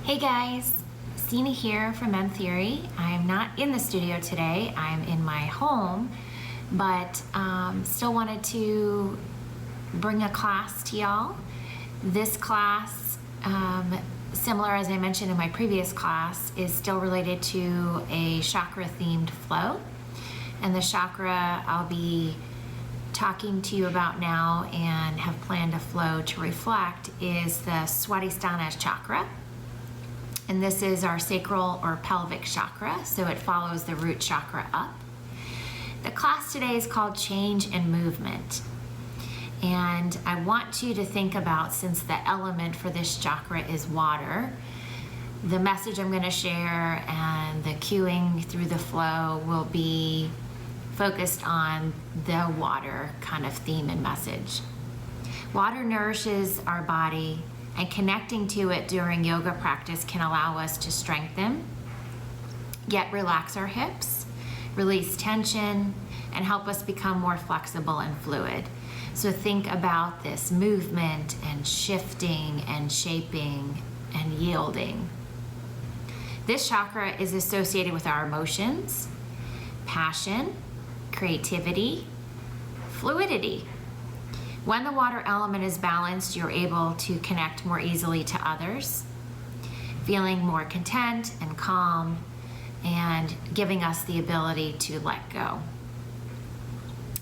Hey guys, Sina here from Theory. I'm not in the studio today, I'm in my home, but still wanted to bring a class to y'all. This class, similar as I mentioned in my previous class, is still related to a chakra themed flow. And the chakra I'll be talking to you about now and have planned a flow to reflect is the Swadisthana Cakra. And this is our sacral or pelvic chakra, so it follows the root chakra up. The class today is called Change and Movement. And I want you to think about, since the element for this chakra is water, the message I'm going to share and the cueing through the flow will be focused on the water kind of theme and message. Water nourishes our body, and connecting to it during yoga practice can allow us to strengthen, yet relax our hips, release tension, and help us become more flexible and fluid. So think about this movement and shifting and shaping and yielding. This chakra is associated with our emotions, passion, creativity, fluidity. When the water element is balanced, you're able to connect more easily to others, feeling more content and calm, and giving us the ability to let go.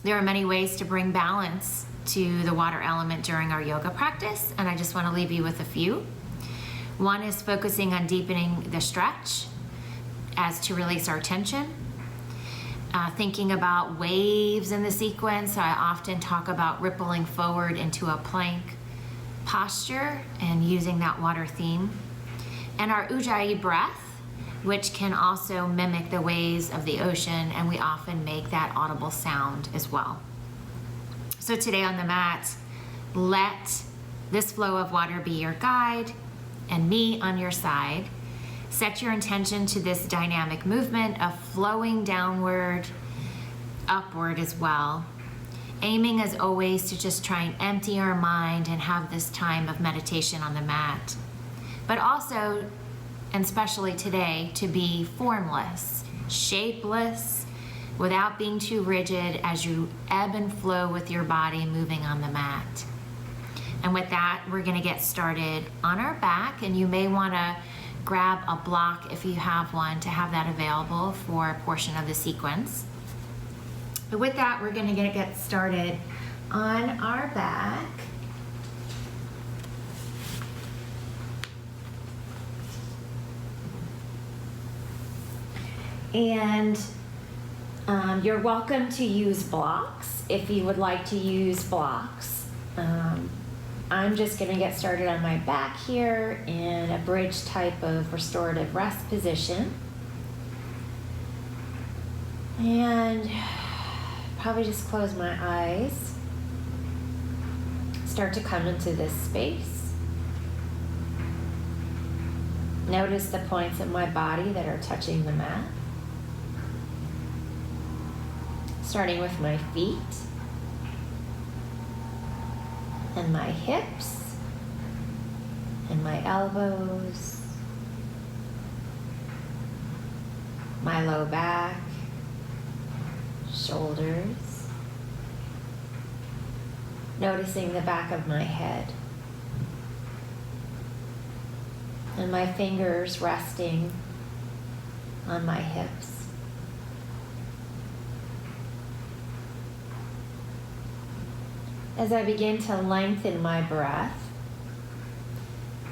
There are many ways to bring balance to the water element during our yoga practice, and I just want to leave you with a few. One is focusing on deepening the stretch as to release our tension. Thinking about waves in the sequence, I often talk about rippling forward into a plank posture and using that water theme. And our Ujjayi breath, which can also mimic the waves of the ocean, and we often make that audible sound as well. So today on the mat, let this flow of water be your guide and me on your side. Set your intention to this dynamic movement of flowing downward, upward as well. Aiming as always to just try and empty our mind and have this time of meditation on the mat. But also, and especially today, to be formless, shapeless, without being too rigid as you ebb and flow with your body moving on the mat. And with that, we're gonna get started on our back, and you may wanna grab a block if you have one to have that available for a portion of the sequence. But with that, we're going to get started on our back. And you're welcome to use blocks if you would like to use blocks. I'm just going to get started on my back here in a bridge type of restorative rest position. And probably just close my eyes. Start to come into this space. Notice the points of my body that are touching the mat. Starting with my feet and my hips and my elbows, my low back, shoulders, noticing the back of my head, and my fingers resting on my hips. As I begin to lengthen my breath,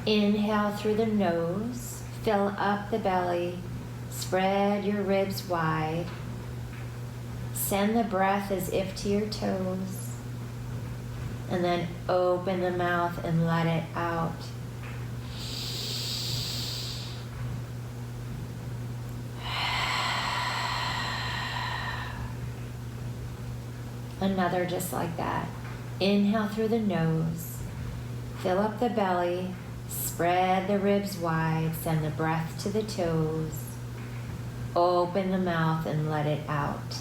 inhale through the nose, fill up the belly, spread your ribs wide, send the breath as if to your toes, and then open the mouth and let it out. Another just like that. Inhale through the nose, fill up the belly, spread the ribs wide, send the breath to the toes, open the mouth and let it out.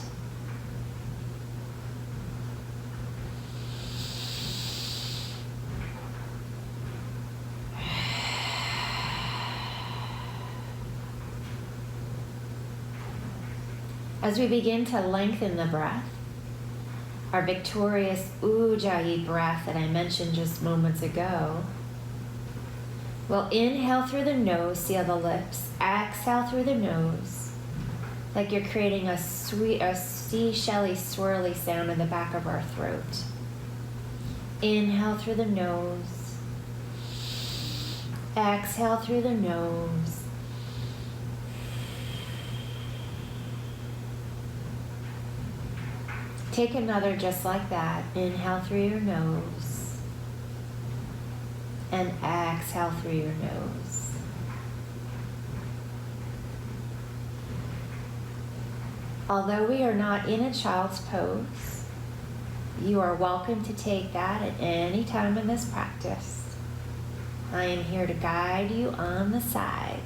As we begin to lengthen the breath, our victorious Ujjayi breath that I mentioned just moments ago, we'll inhale through the nose, seal the lips, exhale through the nose, like you're creating a seashelly, swirly sound in the back of our throat. Inhale through the nose, exhale through the nose. Take another just like that. Inhale through your nose and exhale through your nose. Although we are not in a child's pose, you are welcome to take that at any time in this practice. I am here to guide you on the side,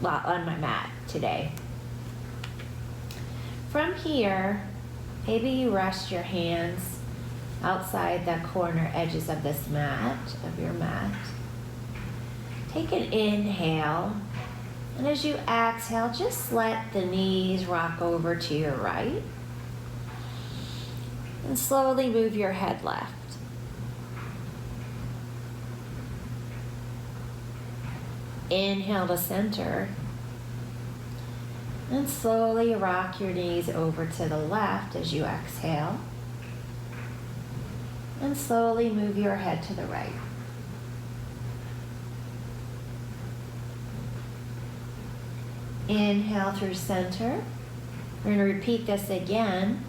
well, on my mat today. From here, maybe you rest your hands outside the corner edges of this mat, of your mat. Take an inhale, and as you exhale, just let the knees rock over to your right. And slowly move your head left. Inhale to center. And slowly rock your knees over to the left as you exhale. And slowly move your head to the right. Inhale through center. We're going to repeat this again.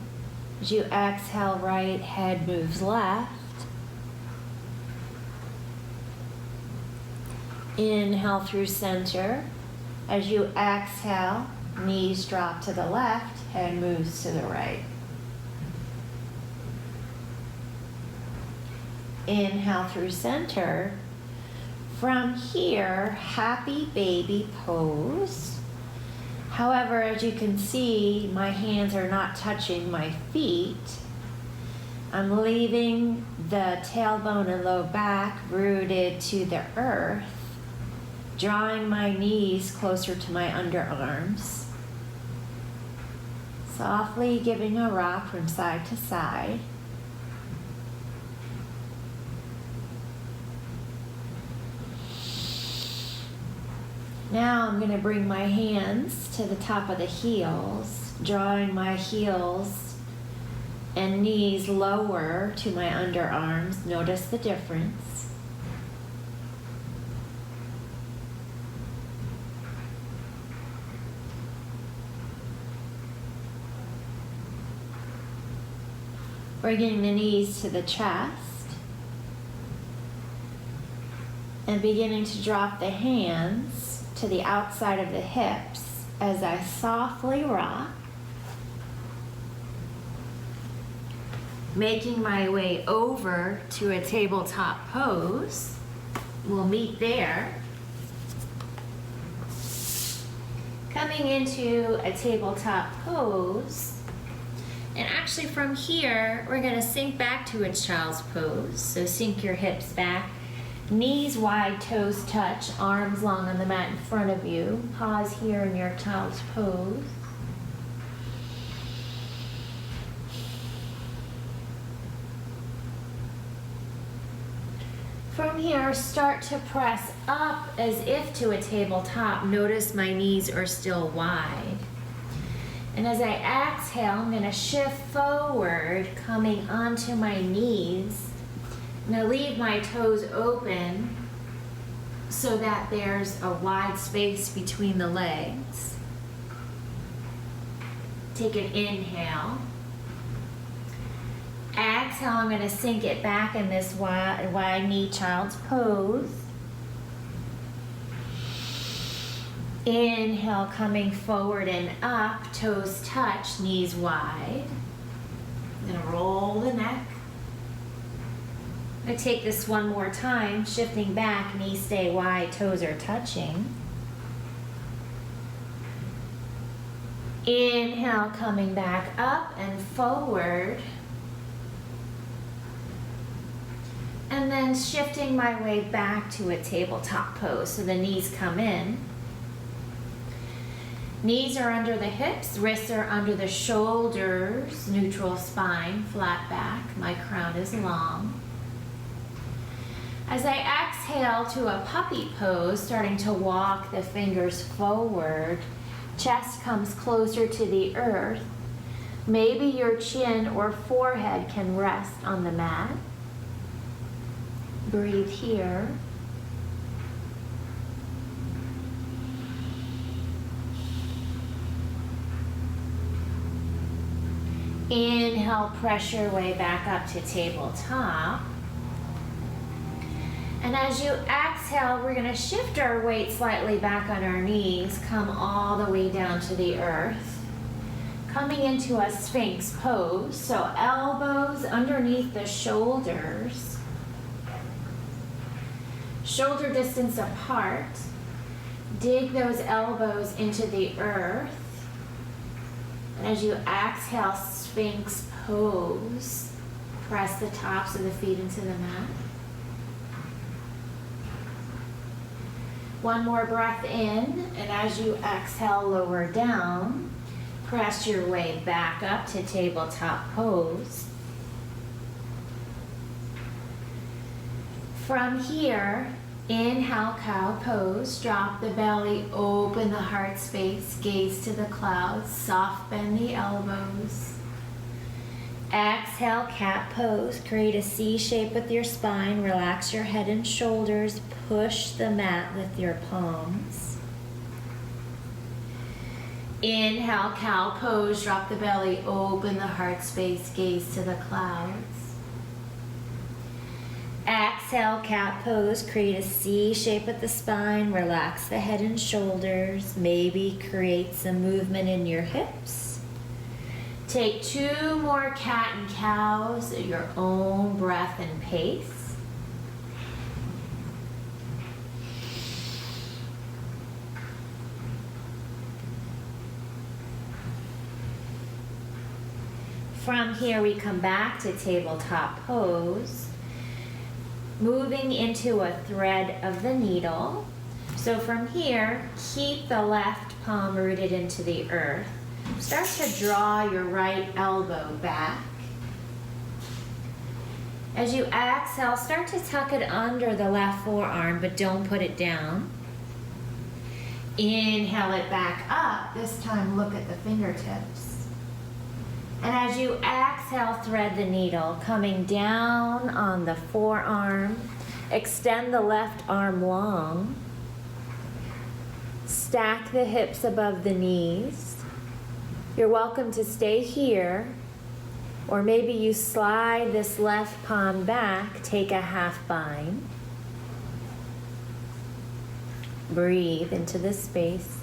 As you exhale, right head moves left. Inhale through center. As you exhale, knees drop to the left, head moves to the right. Inhale through center. From here, happy baby pose. However, as you can see, my hands are not touching my feet. I'm leaving the tailbone and low back rooted to the earth, drawing my knees closer to my underarms. Softly giving a rock from side to side. Now I'm going to bring my hands to the top of the heels, drawing my heels and knees lower to my underarms. Notice the difference. Bringing the knees to the chest and beginning to drop the hands to the outside of the hips as I softly rock, making my way over to a tabletop pose. We'll meet there. Coming into a tabletop pose. And actually from here, we're going to sink back to a child's pose. So sink your hips back, knees wide, toes touch, arms long on the mat in front of you. Pause here in your child's pose. From here, start to press up as if to a tabletop. Notice my knees are still wide. And as I exhale, I'm going to shift forward, coming onto my knees. I'm going to leave my toes open so that there's a wide space between the legs. Take an inhale. Exhale, I'm going to sink it back in this wide knee child's pose. Inhale, coming forward and up, toes touch, knees wide. I'm going to roll the neck. I'm going to take this one more time, shifting back, knees stay wide, toes are touching. Inhale, coming back up and forward. And then shifting my way back to a tabletop pose. So the knees come in. Knees are under the hips, wrists are under the shoulders, neutral spine, flat back. My crown is long. As I exhale to a puppy pose, starting to walk the fingers forward, chest comes closer to the earth. Maybe your chin or forehead can rest on the mat. Breathe here. Inhale, press your way back up to tabletop. And as you exhale, we're going to shift our weight slightly back on our knees, come all the way down to the earth. Coming into a Sphinx pose, so elbows underneath the shoulders, shoulder distance apart. Dig those elbows into the earth. And as you exhale, Sphinx pose, press the tops of the feet into the mat. One more breath in, and as you exhale, lower down. Press your way back up to tabletop pose. From here, inhale, cow pose. Drop the belly, open the heart space, gaze to the clouds, soft bend the elbows. Exhale, cat pose. Create a C shape with your spine. Relax your head and shoulders. Push the mat with your palms. Inhale, cow pose. Drop the belly, open the heart space, gaze to the clouds. Exhale, cat pose. Create a C shape with the spine. Relax the head and shoulders. Maybe create some movement in your hips. Take 2 more cat and cows at your own breath and pace. From here, we come back to tabletop pose, moving into a thread of the needle. So from here, keep the left palm rooted into the earth. Start to draw your right elbow back. As you exhale, start to tuck it under the left forearm, but don't put it down. Inhale it back up. This time, look at the fingertips. And as you exhale, thread the needle, coming down on the forearm. Extend the left arm long. Stack the hips above the knees. You're welcome to stay here, or maybe you slide this left palm back, take a half bind. Breathe into this space.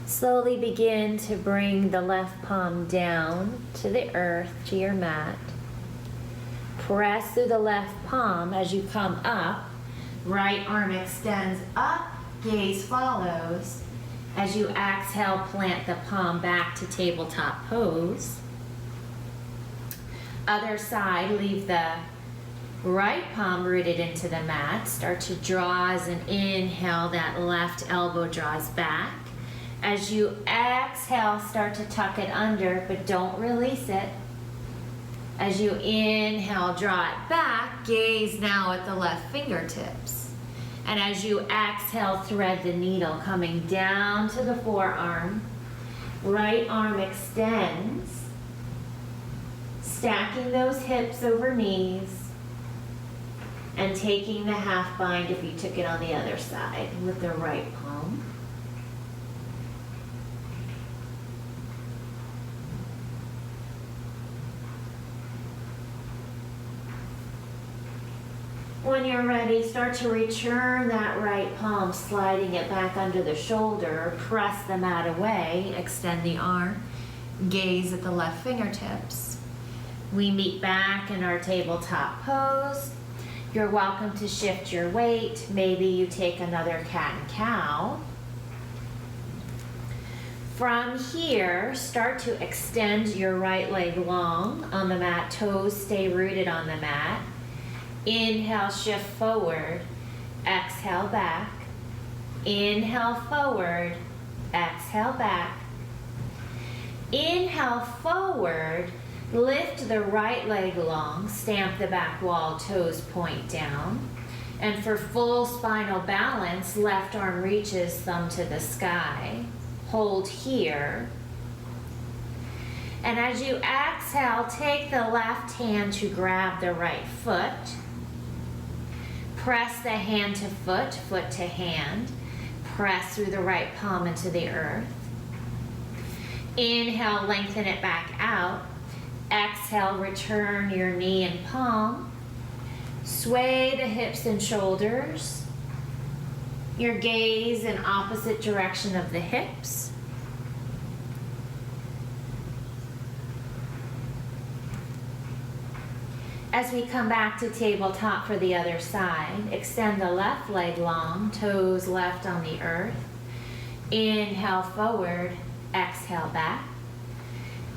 Slowly begin to bring the left palm down to the earth, to your mat. Press through the left palm as you come up. Right arm extends up, gaze follows. As you exhale, plant the palm back to tabletop pose. Other side, leave the right palm rooted into the mat. Start to draw as an inhale, that left elbow draws back. As you exhale, start to tuck it under, but don't release it. As you inhale, draw it back, gaze now at the left fingertips. And as you exhale, thread the needle coming down to the forearm. Right arm extends, stacking those hips over knees, and taking the half bind if you took it on the other side with the right palm. When you're ready, start to return that right palm, sliding it back under the shoulder. Press the mat away, extend the arm, gaze at the left fingertips. We meet back in our tabletop pose. You're welcome to shift your weight. Maybe you take another cat and cow. From here, start to extend your right leg long on the mat. Toes stay rooted on the mat. Inhale, shift forward. Exhale, back. Inhale, forward. Exhale, back. Inhale, forward. Lift the right leg long. Stamp the back wall, toes point down. And for full spinal balance, left arm reaches, thumb to the sky. Hold here. And as you exhale, take the left hand to grab the right foot. Press the hand to foot, foot to hand. Press through the right palm into the earth. Inhale, lengthen it back out. Exhale, return your knee and palm. Sway the hips and shoulders. Your gaze in opposite direction of the hips. As we come back to tabletop for the other side, extend the left leg long, toes left on the earth. Inhale, forward. Exhale, back.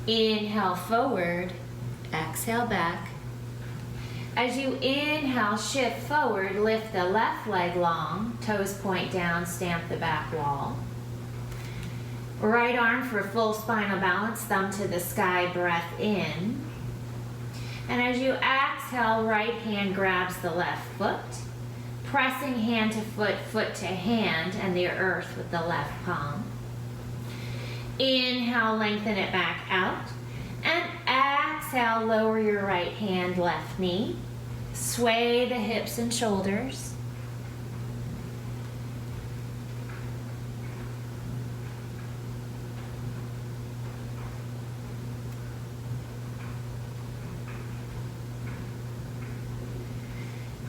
Inhale, forward. Exhale, back. As you inhale, shift forward, lift the left leg long, toes point down, stamp the back wall. Right arm for full spinal balance, thumb to the sky, breath in. And as you exhale, right hand grabs the left foot, pressing hand to foot, foot to hand, and the earth with the left palm. Inhale, lengthen it back out. And exhale, lower your right hand, left knee. Sway the hips and shoulders.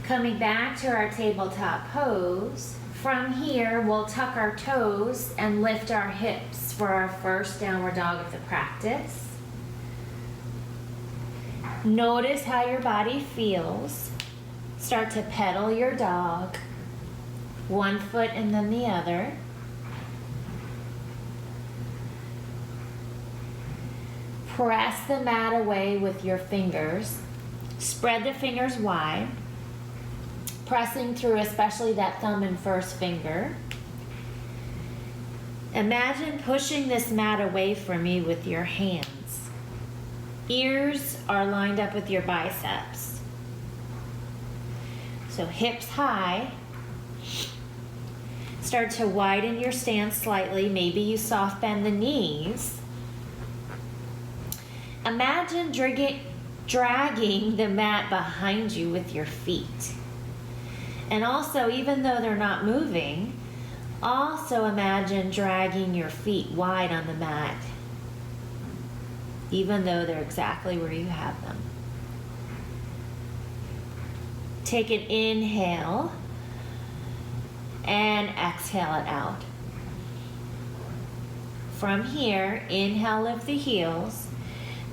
Coming back to our tabletop pose. From here, we'll tuck our toes and lift our hips for our first downward dog of the practice. Notice how your body feels. Start to pedal your dog. One foot and then the other. Press the mat away with your fingers. Spread the fingers wide. Pressing through especially that thumb and first finger. Imagine pushing this mat away from you with your hands. Ears are lined up with your biceps. So hips high. Start to widen your stance slightly. Maybe you soft bend the knees. Imagine dragging the mat behind you with your feet. And also, even though they're not moving, also imagine dragging your feet wide on the mat, even though they're exactly where you have them. Take an inhale and exhale it out. From here, inhale, lift the heels.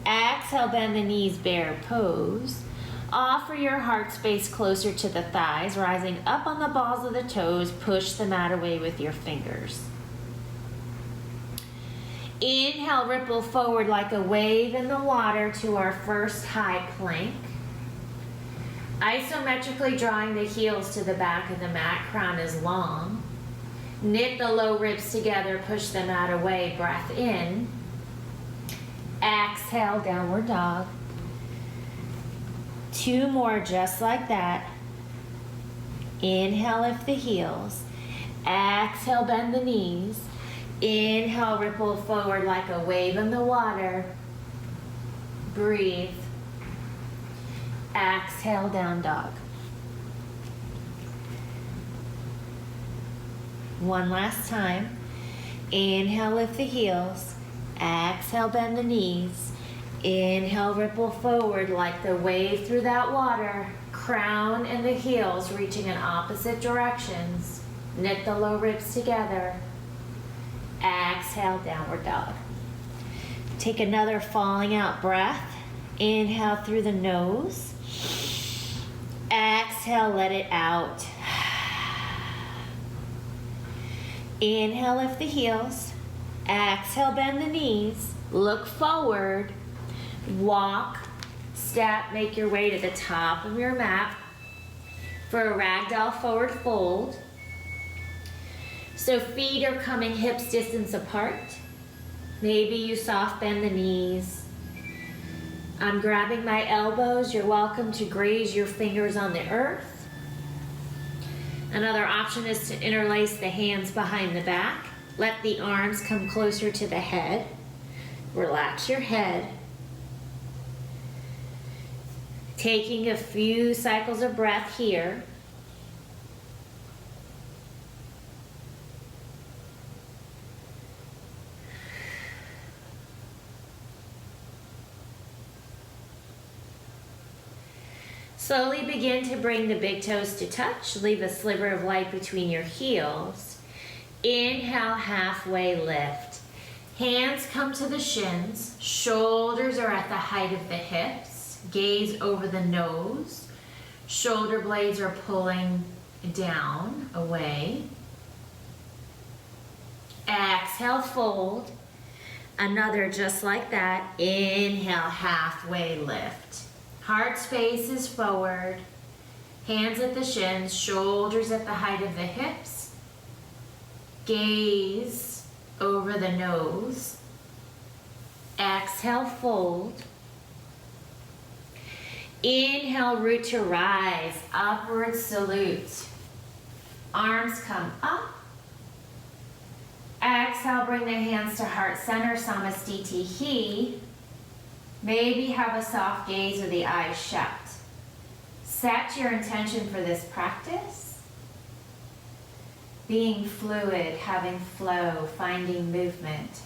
Exhale, bend the knees, bear pose. Offer your heart space closer to the thighs, rising up on the balls of the toes. Push the mat away with your fingers. Inhale, ripple forward like a wave in the water to our first high plank. Isometrically drawing the heels to the back of the mat, crown is long. Knit the low ribs together, push the mat away, breath in. Exhale, downward dog. Two more just like that. Inhale, lift the heels. Exhale, bend the knees. Inhale, ripple forward like a wave in the water. Breathe. Exhale, down dog. One last time. Inhale, lift the heels. Exhale, bend the knees. Inhale, ripple forward like the wave through that water. Crown and the heels reaching in opposite directions. Knit the low ribs together. Exhale, downward dog. Take another falling out breath. Inhale through the nose. Exhale, let it out. Inhale, lift the heels. Exhale, bend the knees. Look forward. Walk, step, make your way to the top of your mat. for a ragdoll forward fold. So feet are coming hips distance apart. Maybe you soft bend the knees. I'm grabbing my elbows. You're welcome to graze your fingers on the earth. Another option is to interlace the hands behind the back. Let the arms come closer to the head. Relax your head. Taking a few cycles of breath here. Slowly begin to bring the big toes to touch. Leave a sliver of light between your heels. Inhale, halfway lift. Hands come to the shins. Shoulders are at the height of the hips. Gaze over the nose. Shoulder blades are pulling down, away. Exhale, fold. Another just like that. Inhale, halfway lift. Heart space is forward. Hands at the shins, shoulders at the height of the hips. Gaze over the nose. Exhale, fold. Inhale, root to rise, upward salute. Arms come up. Exhale, bring the hands to heart center, Samasthiti. Maybe have a soft gaze with the eyes shut. Set your intention for this practice. Being fluid, having flow, finding movement,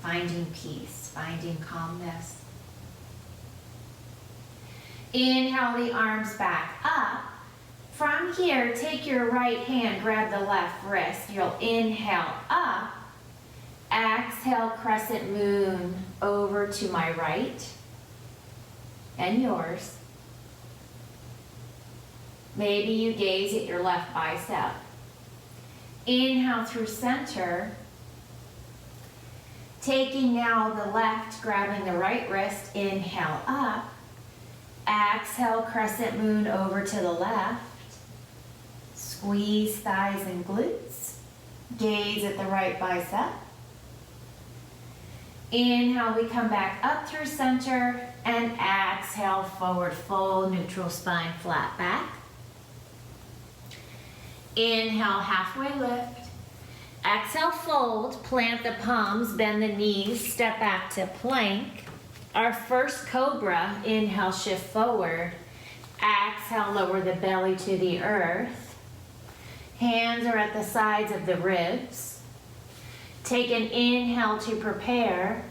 finding peace, finding calmness. Inhale the arms back up. From here, take your right hand, grab the left wrist. You'll inhale up. Exhale, crescent moon over to my right and yours. Maybe you gaze at your left bicep. Inhale through center. Taking now the left, grabbing the right wrist, inhale up. Exhale, crescent moon over to the left. Squeeze thighs and glutes. Gaze at the right bicep. Inhale, we come back up through center, and exhale, forward fold, neutral spine, flat back. Inhale, halfway lift. Exhale, fold, plant the palms, bend the knees, step back to plank. Our first cobra, inhale, shift forward. Exhale, lower the belly to the earth. Hands are at the sides of the ribs. Take an inhale to prepare.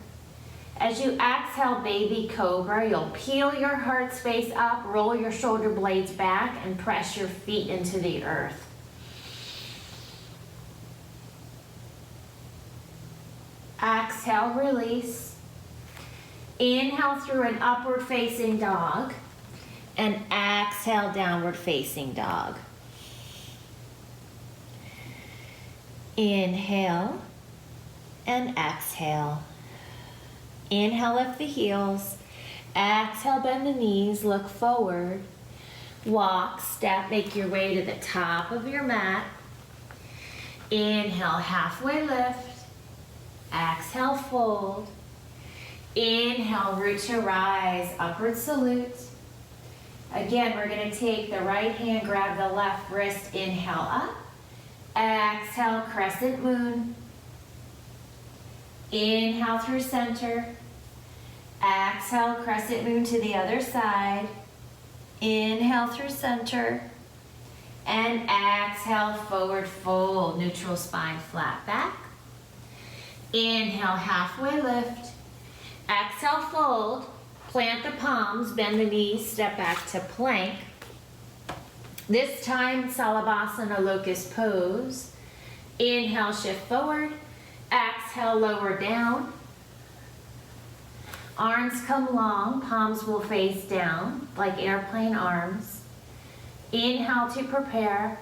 As you exhale, baby cobra, you'll peel your heart space up, roll your shoulder blades back, and press your feet into the earth. Exhale, release. Inhale through an upward facing dog, and exhale, downward facing dog. Inhale and exhale. Inhale, lift the heels. Exhale, bend the knees, look forward. Walk, step, make your way to the top of your mat. Inhale, halfway lift. Exhale, fold. Inhale, root to rise, upward salute. Again, we're going to take the right hand, grab the left wrist, inhale up. Exhale, crescent moon. Inhale through center. Exhale, crescent moon to the other side. Inhale through center. And exhale, forward fold, neutral spine, flat back. Inhale, halfway lift. Exhale, fold. Plant the palms, bend the knees, step back to plank. This time, Salabhasana, locust pose. Inhale, shift forward. Exhale, lower down. Arms come long, palms will face down like airplane arms. Inhale to prepare.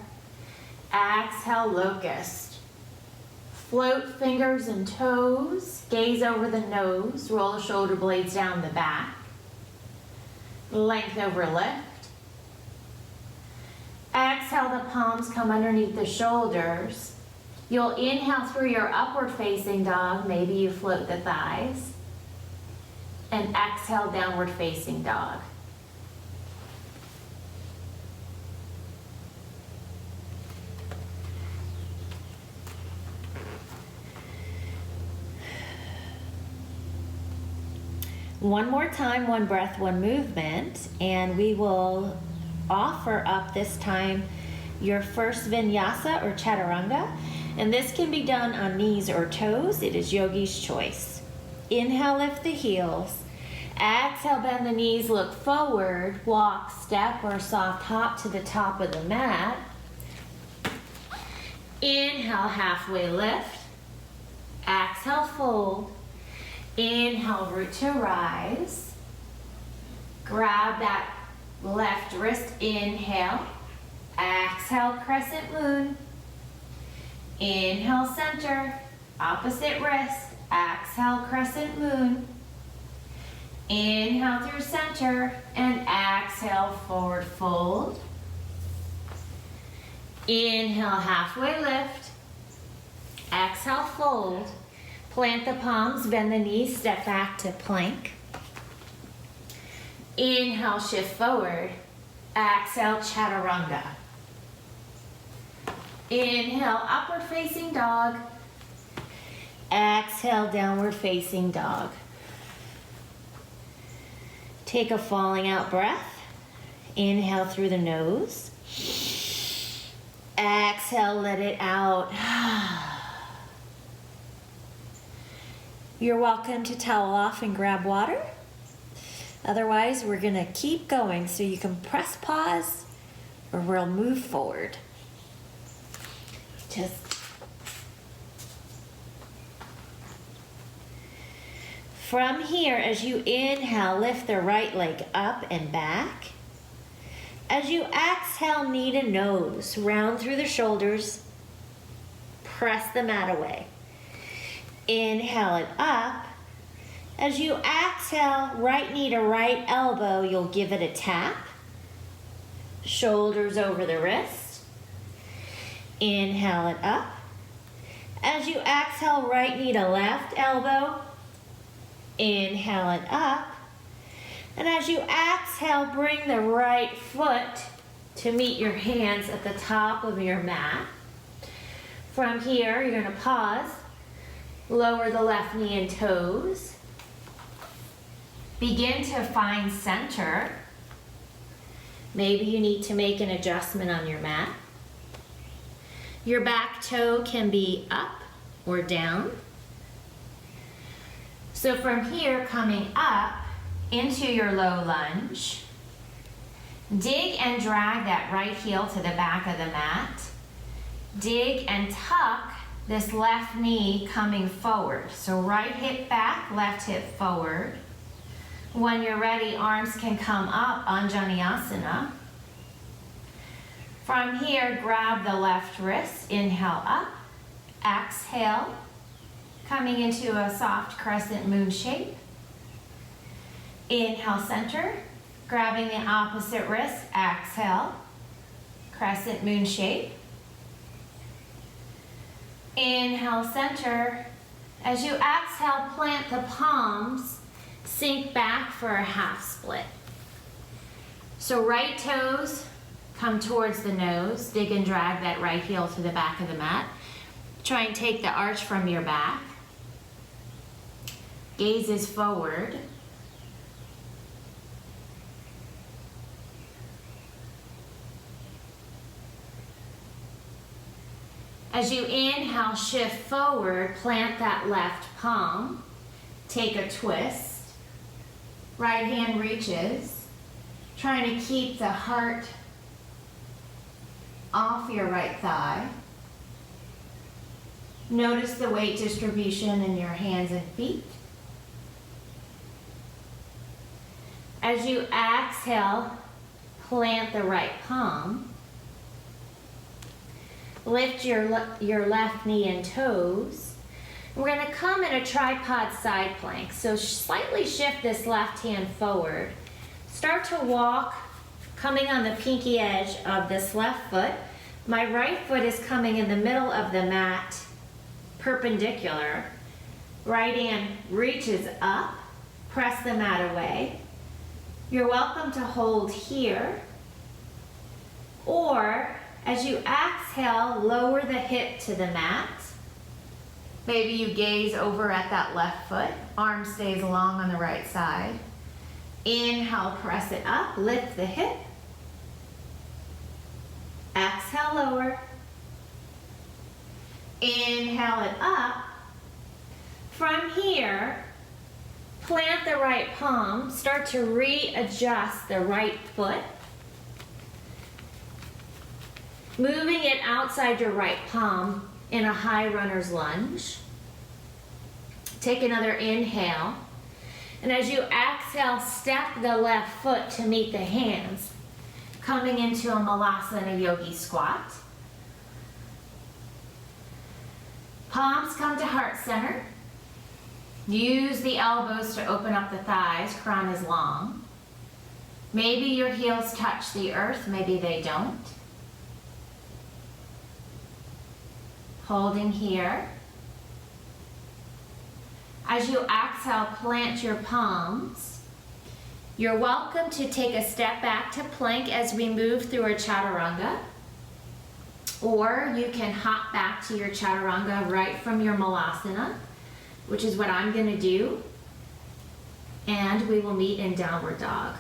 Exhale, locust. Float fingers and toes. Gaze over the nose. Roll the shoulder blades down the back. Length over lift. exhale, the palms come underneath the shoulders. You'll inhale through your upward facing dog. Maybe you float the thighs. And exhale, downward facing dog. One more time, one breath, one movement, and we will offer up this time your first Vinyasa or Chaturanga, and this can be done on knees or toes. It is yogi's choice. Inhale, lift the heels. Exhale, bend the knees, look forward, walk, step, or soft hop to the top of the mat. Inhale, halfway lift. Exhale, fold. Inhale, root to rise. Grab that left wrist, inhale. Exhale, crescent moon. Inhale, center. Opposite wrist. Exhale, crescent moon. Inhale through center and exhale, forward fold. Inhale, halfway lift. Exhale, fold. Plant the palms, bend the knees, step back to plank. Inhale, shift forward. Exhale, chaturanga. Inhale, upward facing dog. Exhale, downward facing dog. Take a falling out breath. Inhale through the nose. Exhale, let it out. You're welcome to towel off and grab water. Otherwise, we're gonna keep going, so you can press pause or we'll move forward. Just from here, as you inhale, lift the right leg up and back. As you exhale, knee to nose, round through the shoulders, press the mat away. Inhale it up. As you exhale, right knee to right elbow, you'll give it a tap. Shoulders over the wrist. Inhale it up. As you exhale, right knee to left elbow. Inhale it up. And as you exhale, bring the right foot to meet your hands at the top of your mat. From here, you're going to pause. Lower the left knee and toes. Begin to find center. Maybe you need to make an adjustment on your mat. Your back toe can be up or down. So from here, coming up into your low lunge, dig and drag that right heel to the back of the mat. Dig and tuck this left knee coming forward. So right hip back, left hip forward. When you're ready, arms can come up, Anjaneyasana. From here, grab the left wrist, inhale up, exhale, coming into a soft crescent moon shape. Inhale, center, grabbing the opposite wrist, exhale, crescent moon shape. Inhale, center. As you exhale, plant the palms, sink back for a half split. So right toes come towards the nose, dig and drag that right heel to the back of the mat. Try and take the arch from your back. Gaze is forward. As you inhale, shift forward, plant that left palm, take a twist. Right hand reaches, trying to keep the heart off your right thigh. Notice the weight distribution in your hands and feet. As you exhale, plant the right palm. Lift your left knee and toes. We're going to come in a tripod side plank. So slightly shift this left hand forward. Start to walk coming on the pinky edge of this left foot. My right foot is coming in the middle of the mat, perpendicular. Right hand reaches up, press the mat away. You're welcome to hold here, or as you exhale, lower the hip to the mat. Maybe you gaze over at that left foot, arm stays long on the right side. Inhale, press it up, lift the hip. Exhale, lower. Inhale it up. From here, plant the right palm, start to readjust the right foot. Moving it outside your right palm in a high runner's lunge. Take another inhale. And as you exhale, step the left foot to meet the hands, coming into a Malasana Yogi squat. Palms come to heart center. Use the elbows to open up the thighs, crown is long. Maybe your heels touch the earth, maybe they don't. Holding here. As you exhale, plant your palms. You're welcome to take a step back to plank as we move through our chaturanga. Or you can hop back to your chaturanga right from your malasana, which is what I'm gonna do. And we will meet in downward dog.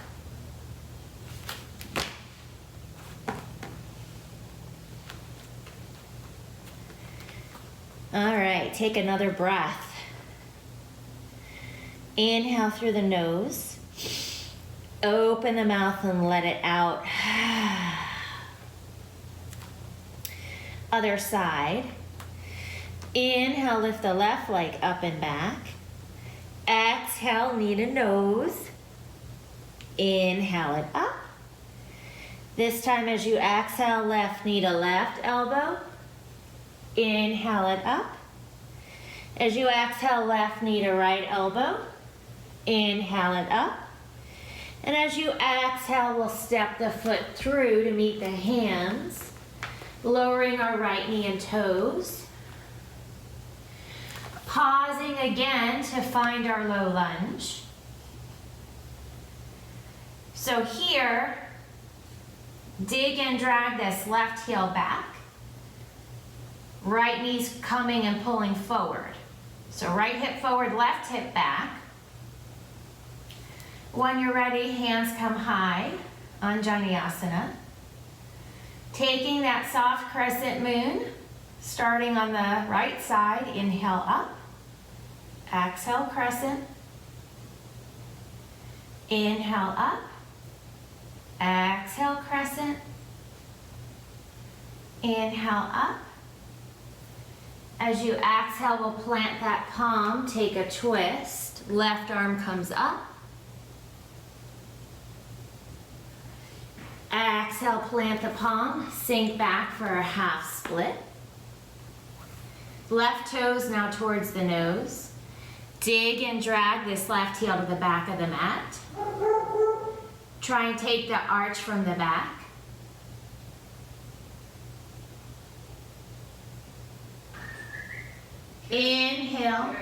All right, take another breath. Inhale through the nose. Open the mouth and let it out. Other side. Inhale, lift the left leg up and back. Exhale, knee to nose. Inhale it up. This time as you exhale, left knee to left elbow. Inhale it up. As you exhale, left knee to right elbow. Inhale it up. And as you exhale, we'll step the foot through to meet the hands, lowering our right knee and toes. Pausing again to find our low lunge. So here, dig and drag this left heel back. Right knee's coming and pulling forward. So right hip forward, left hip back. When you're ready, hands come high, Anjaneyasana. Taking that soft crescent moon, starting on the right side, inhale up. Exhale, crescent. Inhale up. Exhale, crescent. Inhale up. As you exhale, we'll plant that palm, take a twist. Left arm comes up. Exhale, plant the palm, sink back for a half split. Left toes now towards the nose. Dig and drag this left heel to the back of the mat. Try and take the arch from the back. Inhale.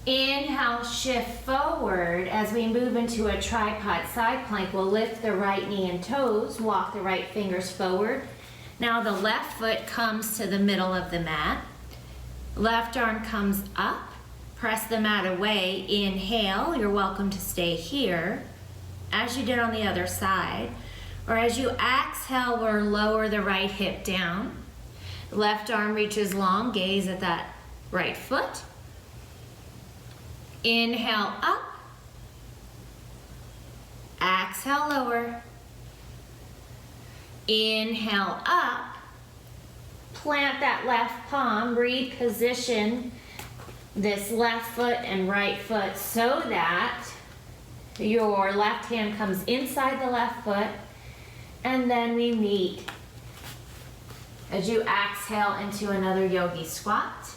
Inhale, shift forward. As we move into a tripod side plank, we'll lift the right knee and toes, walk the right fingers forward. Now the left foot comes to the middle of the mat. Left arm comes up, press the mat away. Inhale, you're welcome to stay here, as you did on the other side. Or as you exhale, we'll lower the right hip down. Left arm reaches long, gaze at that right foot. Inhale up, exhale lower, inhale up, plant that left palm, reposition this left foot and right foot so that your left hand comes inside the left foot, and then we meet as you exhale into another yogi squat.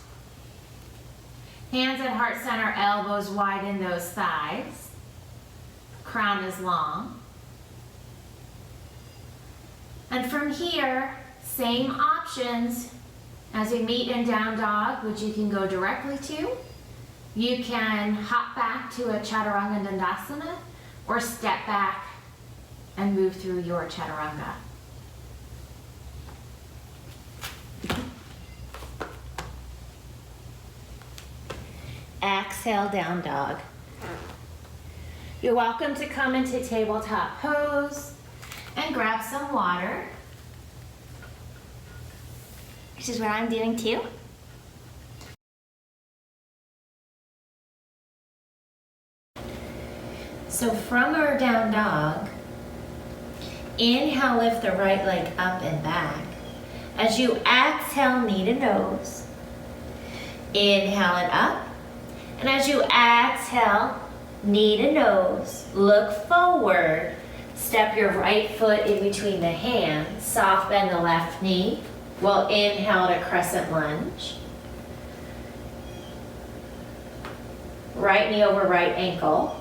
Hands at heart center, elbows widen those thighs. Crown is long. And from here, same options as we meet in down dog, which you can go directly to. You can hop back to a chaturanga dandasana or step back and move through your chaturanga. Exhale, down dog. You're welcome to come into tabletop pose and grab some water, which is what I'm doing too. So from our down dog, inhale, lift the right leg up and back. As you exhale, knee to nose. Inhale it up. And as you exhale, knee to nose, look forward. Step your right foot in between the hands. Soft bend the left knee. We'll inhale to crescent lunge. Right knee over right ankle.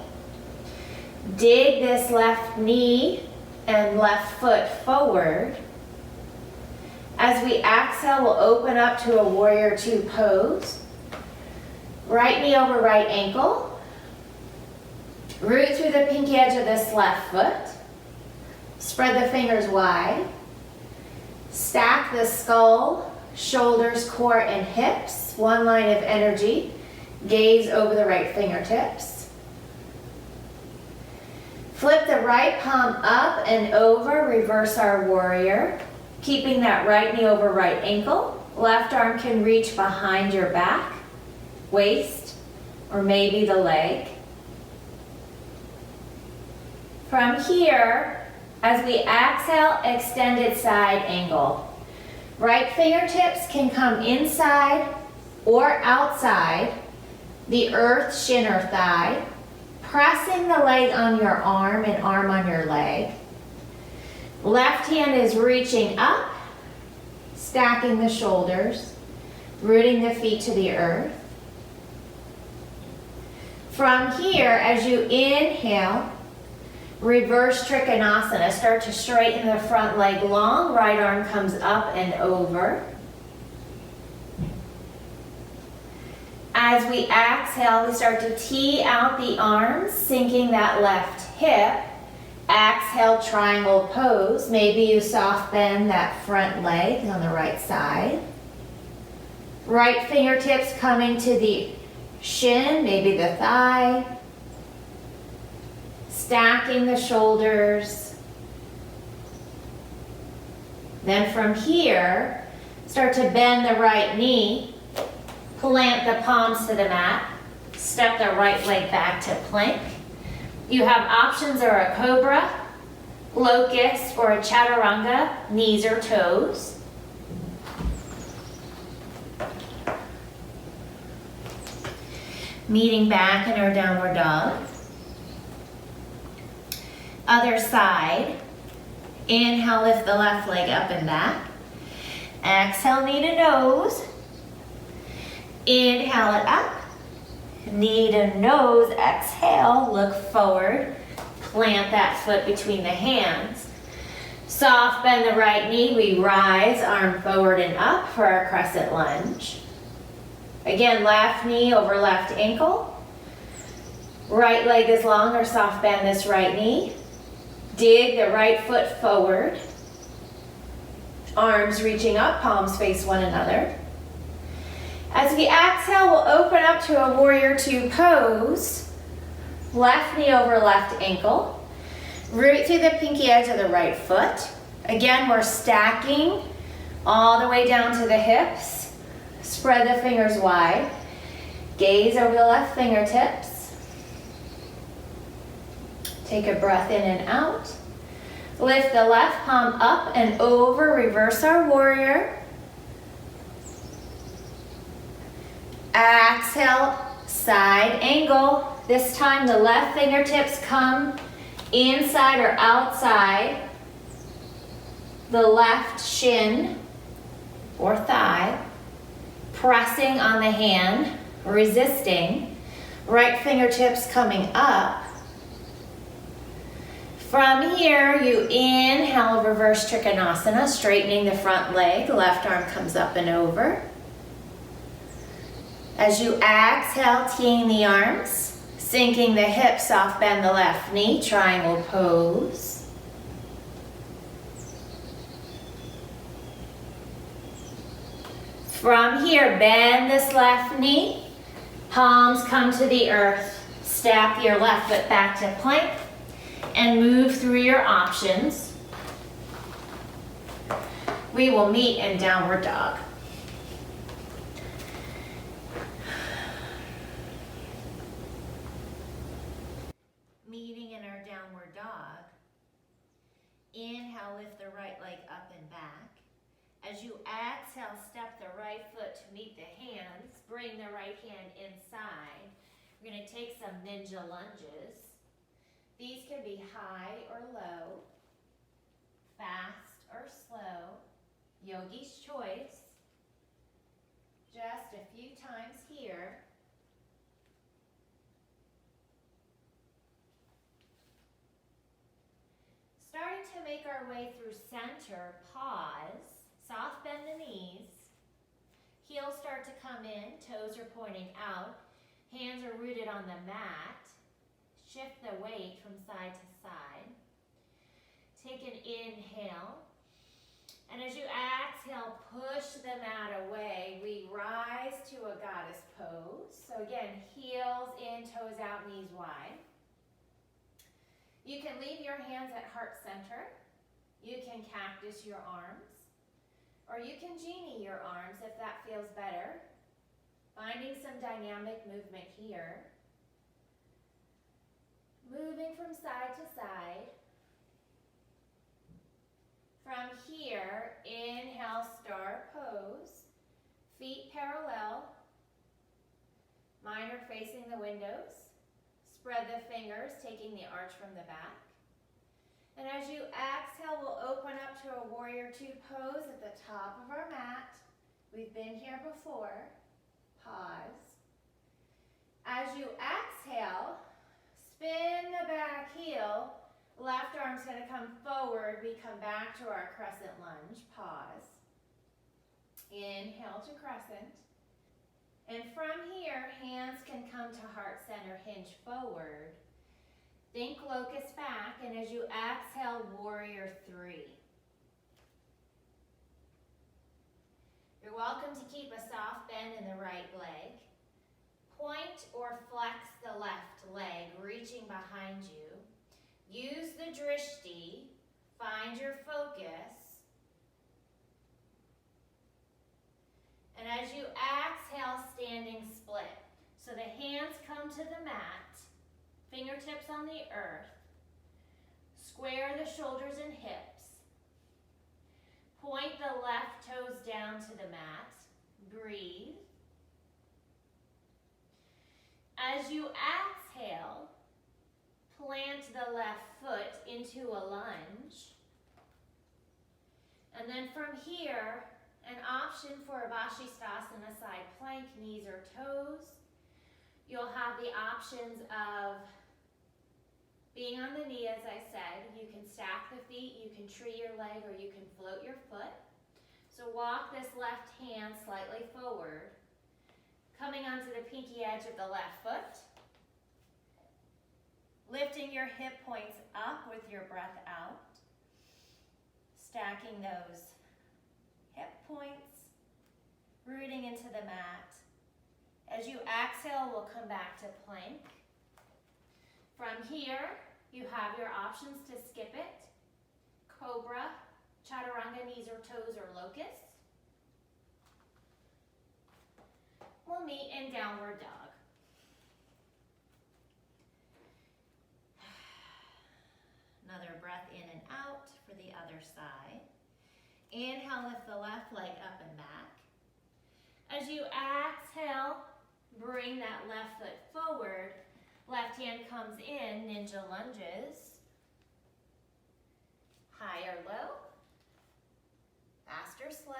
Dig this left knee and left foot forward. As we exhale, we'll open up to a warrior two pose. Right knee over right ankle. Root through the pinky edge of this left foot. Spread the fingers wide. Stack the skull, shoulders, core, and hips. One line of energy. Gaze over the right fingertips. Flip the right palm up and over, reverse our warrior. Keeping that right knee over right ankle. Left arm can reach behind your back, waist, or maybe the leg. From here, as we exhale, extended side angle. Right fingertips can come inside or outside the earth, shin, or thigh. Pressing the leg on your arm and arm on your leg. Left hand is reaching up, stacking the shoulders, rooting the feet to the earth. From here, as you inhale, reverse Trikonasana. Start to straighten the front leg long, right arm comes up and over. As we exhale, we start to tee out the arms, sinking that left hip. Exhale, triangle pose. Maybe you soft bend that front leg on the right side. Right fingertips coming to the shin, maybe the thigh. Stacking the shoulders. Then from here, start to bend the right knee. Plant the palms to the mat. Step the right leg back to plank. You have options are a cobra, locust, or a chaturanga, knees or toes. Meeting back in our downward dog. Other side. Inhale, lift the left leg up and back. Exhale, knee to nose. Inhale it up, knee to nose, exhale, look forward, plant that foot between the hands. Soft bend the right knee, we rise, arm forward and up for our crescent lunge. Again, left knee over left ankle. Right leg is long or soft bend this right knee. Dig the right foot forward. Arms reaching up, palms face one another. As we exhale, we'll open up to a warrior two pose. Left knee over left ankle. Root through the pinky edge of the right foot. Again, we're stacking all the way down to the hips. Spread the fingers wide. Gaze over the left fingertips. Take a breath in and out. Lift the left palm up and over, reverse our warrior. Exhale, side angle. This time the left fingertips come inside or outside the left shin or thigh, pressing on the hand, resisting. Right fingertips coming up. From here, you inhale, reverse Trikonasana, straightening the front leg. Left arm comes up and over. As you exhale, teeing the arms, sinking the hips, soft bend the left knee, triangle pose. From here, bend this left knee, palms come to the earth, step your left foot back to plank, and move through your options. We will meet in downward dog. Meeting in our downward dog. Inhale, lift the right leg up and back. As you exhale, step the right foot to meet the hands. Bring the right hand inside. We're going to take some ninja lunges. These can be high or low, fast or slow, yogi's choice. Just a few times here. Starting to make our way through center, pause, soft bend the knees. Heels start to come in, toes are pointing out, hands are rooted on the mat. Shift the weight from side to side. Take an inhale. And as you exhale, push the mat away. We rise to a goddess pose. So again, heels in, toes out, knees wide. You can leave your hands at heart center. You can cactus your arms. Or you can genie your arms if that feels better. Finding some dynamic movement here. Moving from side to side. From here, inhale, star pose. Feet parallel. Minor facing the windows. Spread the fingers, taking the arch from the back. And as you exhale, we'll open up to a warrior two pose at the top of our mat. We've been here before. Pause. As you exhale, spin the back heel. Left arm's going to come forward. We come back to our crescent lunge. Pause. Inhale to crescent. And from here, hands can come to heart center, hinge forward. Think locust back, and as you exhale, warrior three. You're welcome to keep a soft bend in the right leg. Point or flex the left leg, reaching behind you. Use the drishti, find your focus. And as you exhale, standing split. So the hands come to the mat. Fingertips on the earth. Square the shoulders and hips. Point the left toes down to the mat. Breathe. As you exhale, plant the left foot into a lunge. And then from here, an option for a Swadisthana side plank, knees or toes. You'll have the options of being on the knee, as I said. You can stack the feet, you can tree your leg, or you can float your foot. So walk this left hand slightly forward, coming onto the pinky edge of the left foot. Lifting your hip points up with your breath out. Stacking those hip points, rooting into the mat. As you exhale, we'll come back to plank. From here, you have your options to skip it. Cobra, chaturanga, knees or toes, or locust. We'll meet in downward dog. Another breath in and out for the other side. Inhale, lift the left leg up and back. As you exhale, Bring that left foot forward. Left hand comes in, ninja lunges. High or low, fast or slow.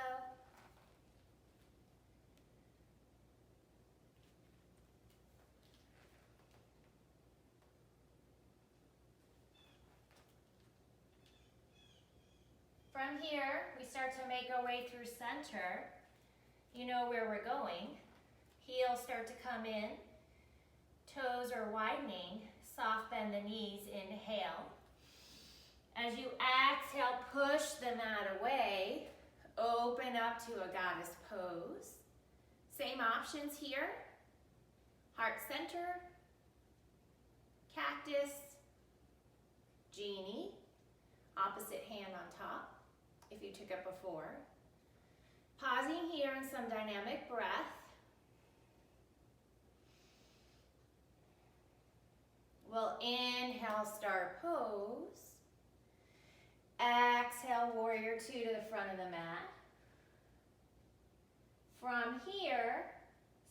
From here, we start to make our way through center. You know where we're going. Heels start to come in. Toes are widening. Soft bend the knees, inhale. As you exhale, push the mat away. Open up to a goddess pose. Same options here. Heart center, cactus, genie, opposite hand on top if you took it before. Pausing here in some dynamic breath. We'll inhale, star pose. Exhale, warrior two to the front of the mat. From here,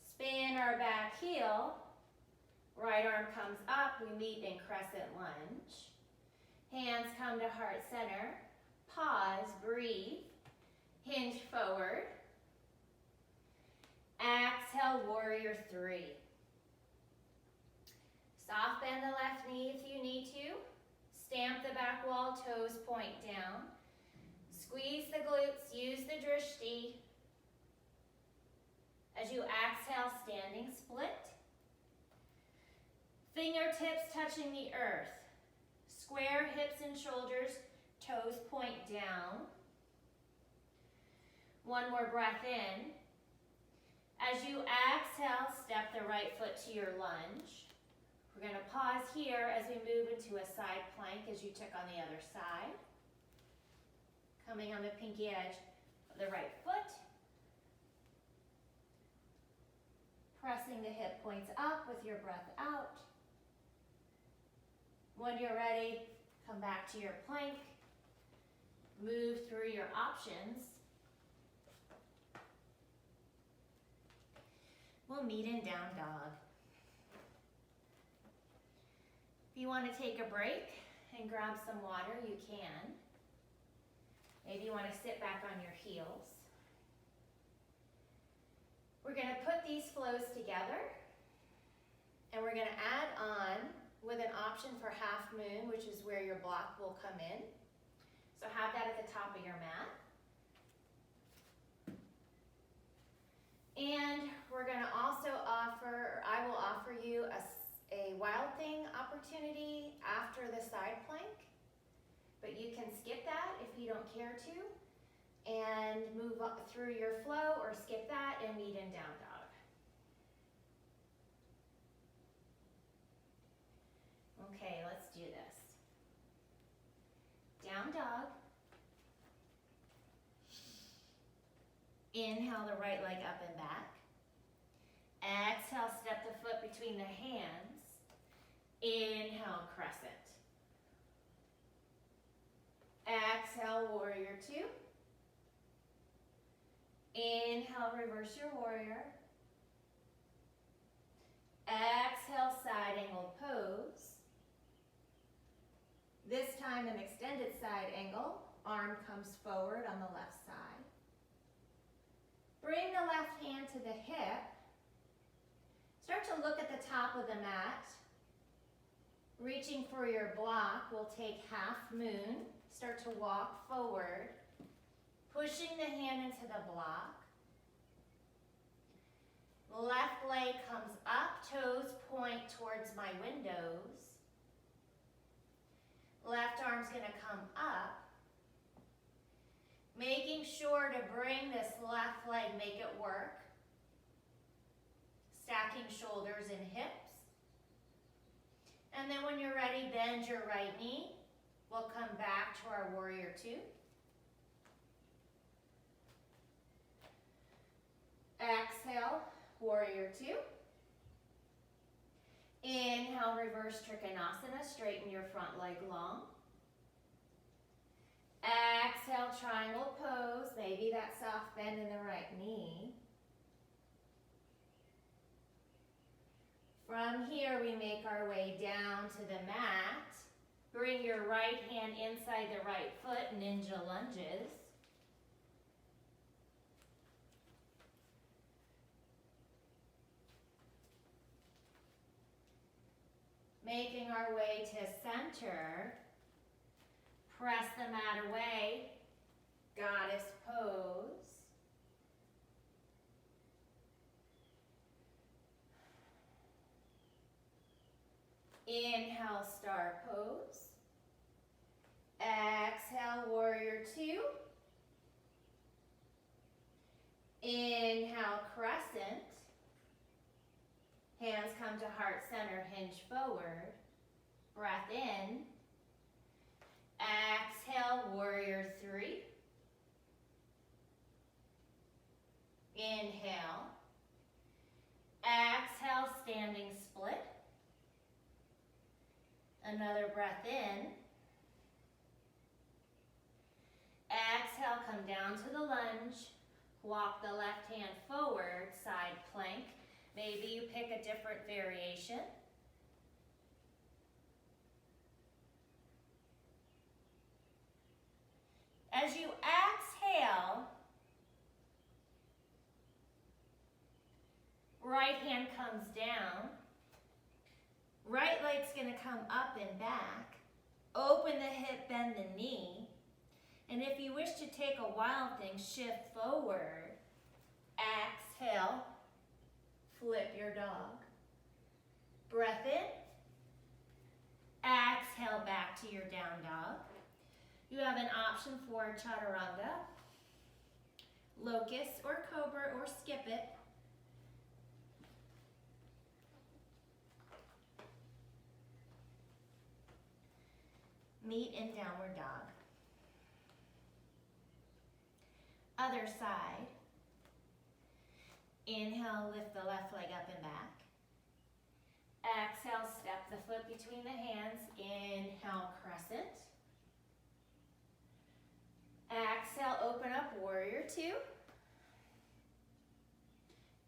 spin our back heel. Right arm comes up, we meet in crescent lunge. Hands come to heart center. Pause, breathe. Hinge forward. Exhale, warrior three. Soft bend the left knee if you need to. Stamp the back wall, toes point down. Squeeze the glutes, use the drishti. As you exhale, standing split. Fingertips touching the earth. Square hips and shoulders, toes point down. One more breath in. As you exhale, step the right foot to your lunge. We're going to pause here as we move into a side plank as you took on the other side. Coming on the pinky edge of the right foot. Pressing the hip points up with your breath out. When you're ready, come back to your plank. Move through your options. We'll meet in down dog. If you want to take a break and grab some water, you can. Maybe you want to sit back on your heels. We're going to put these flows together, and we're going to add on with an option for half moon, which is where your block will come in. So have that at the top of your mat. And we're going to also offer, or I will offer you a wild thing opportunity after the side plank, but you can skip that if you don't care to, and move up through your flow, or skip that and meet in down dog. Okay, let's do this. Down dog. Inhale the right leg up and back. Exhale, step the foot between the hands. Inhale, crescent. Exhale, warrior two. Inhale, reverse your warrior. Exhale, side angle pose. This time an extended side angle. Arm comes forward on the left side. Bring the left hand to the hip. Start to look at the top of the mat. Reaching for your block, we'll take half moon. Start to walk forward. Pushing the hand into the block. Left leg comes up, toes point towards my windows. Left arm's gonna come up. Making sure to bring this left leg, make it work. Stacking shoulders and hips. And then when you're ready, bend your right knee. We'll come back to our warrior two. Exhale, warrior two. Inhale, reverse Trikonasana, straighten your front leg long. Exhale, triangle pose, maybe that soft bend in the right knee. From here, we make our way down to the mat. Bring your right hand inside the right foot, ninja lunges. Making our way to center. Press the mat away, goddess pose. Inhale, star pose. Exhale, warrior two. Inhale, crescent. Hands come to heart center, hinge forward. Breath in. Exhale, warrior three. Inhale. Exhale, standing split. Another breath in. Exhale, come down to the lunge. Walk the left hand forward, side plank. Maybe you pick a different variation. As you exhale, right hand comes down. Right leg's gonna come up and back. Open the hip, bend the knee. And if you wish to take a wild thing, shift forward. Exhale, flip your dog. Breath in. Exhale, back to your down dog. You have an option for chaturanga, locust or cobra, or skip it. Meet in downward dog. Other side. Inhale, lift the left leg up and back. Exhale, step the foot between the hands. Inhale, crescent. Exhale, open up, warrior two.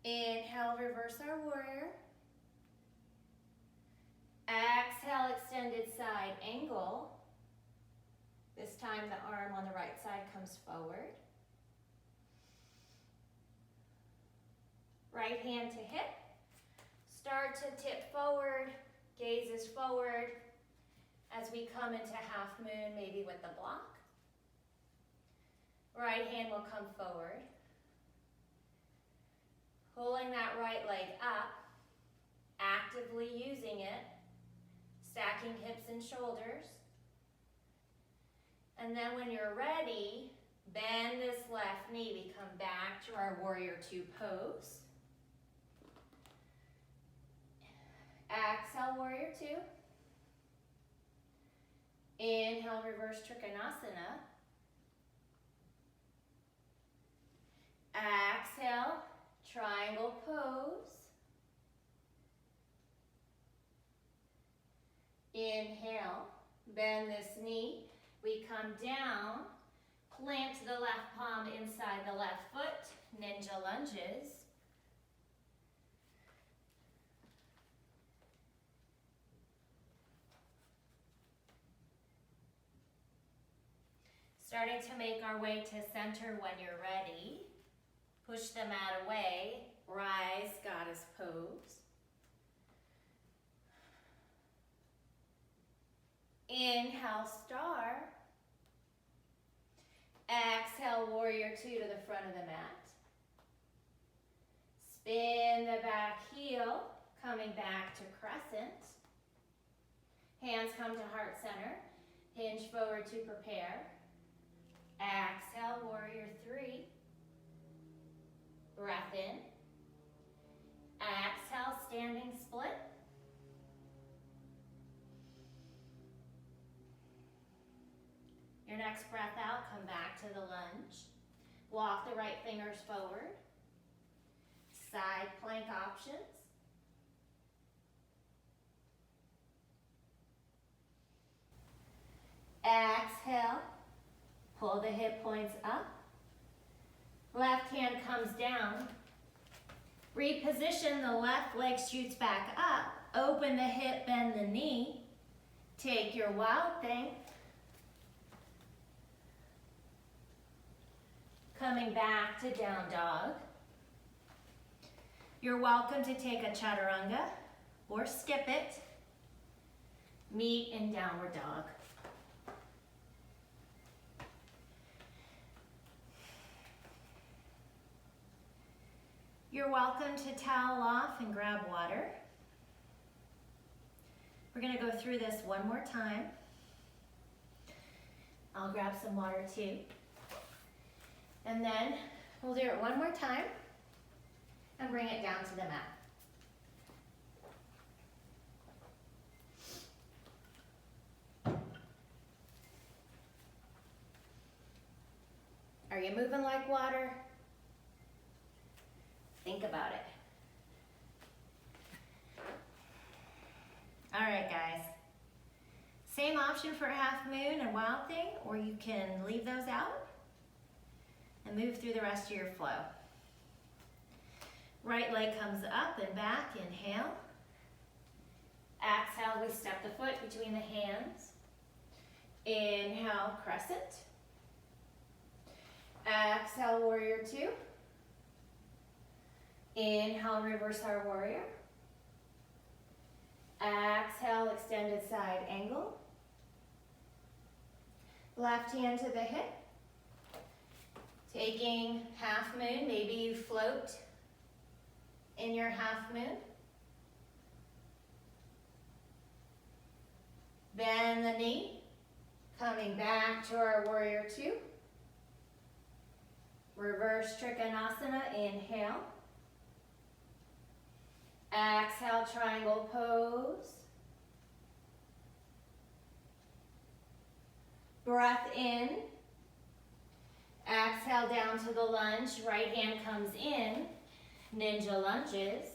Inhale, reverse our warrior. Exhale, extended side angle. This time the arm on the right side comes forward. Right hand to hip. Start to tip forward, gaze is forward. As we come into half moon, maybe with the block. Right hand will come forward. Pulling that right leg up, actively using it, stacking hips and shoulders. And then when you're ready, bend this left knee. We come back to our warrior two pose. Exhale, warrior two. Inhale, reverse trikonasana. Exhale, triangle pose. Inhale, bend this knee. We come down, plant the left palm inside the left foot, ninja lunges. Starting to make our way to center when you're ready. Push the mat away, rise, goddess pose. Inhale, star. Exhale, warrior two to the front of the mat. Spin the back heel, coming back to crescent. Hands come to heart center. Hinge forward to prepare. Exhale, warrior three. Breath in. Exhale, standing split. Your next breath out, come back to the lunge. Walk the right fingers forward. Side plank options. Exhale, pull the hip points up. Left hand comes down. Reposition, the left leg shoots back up. open the hip, bend the knee. Take your wild thing. Coming back to down dog. You're welcome to take a chaturanga or skip it. Meet in downward dog. You're welcome to towel off and grab water. We're going to go through this one more time. I'll grab some water too. And then we'll do it one more time and bring it down to the mat. Are you moving like water? Think about it. All right, guys. Same option for half moon and wild thing, or you can leave those out and move through the rest of your flow. Right leg comes up and back, inhale. Exhale, we step the foot between the hands. Inhale, crescent. Exhale, warrior two. Inhale, reverse our warrior. Exhale, extended side angle. Left hand to the hip. Taking half moon, maybe you float in your half moon. Bend the knee, coming back to our warrior two. Reverse Trikonasana, inhale. Exhale, triangle pose. Breath in. Exhale down to the lunge. Right hand comes in. Ninja lunges.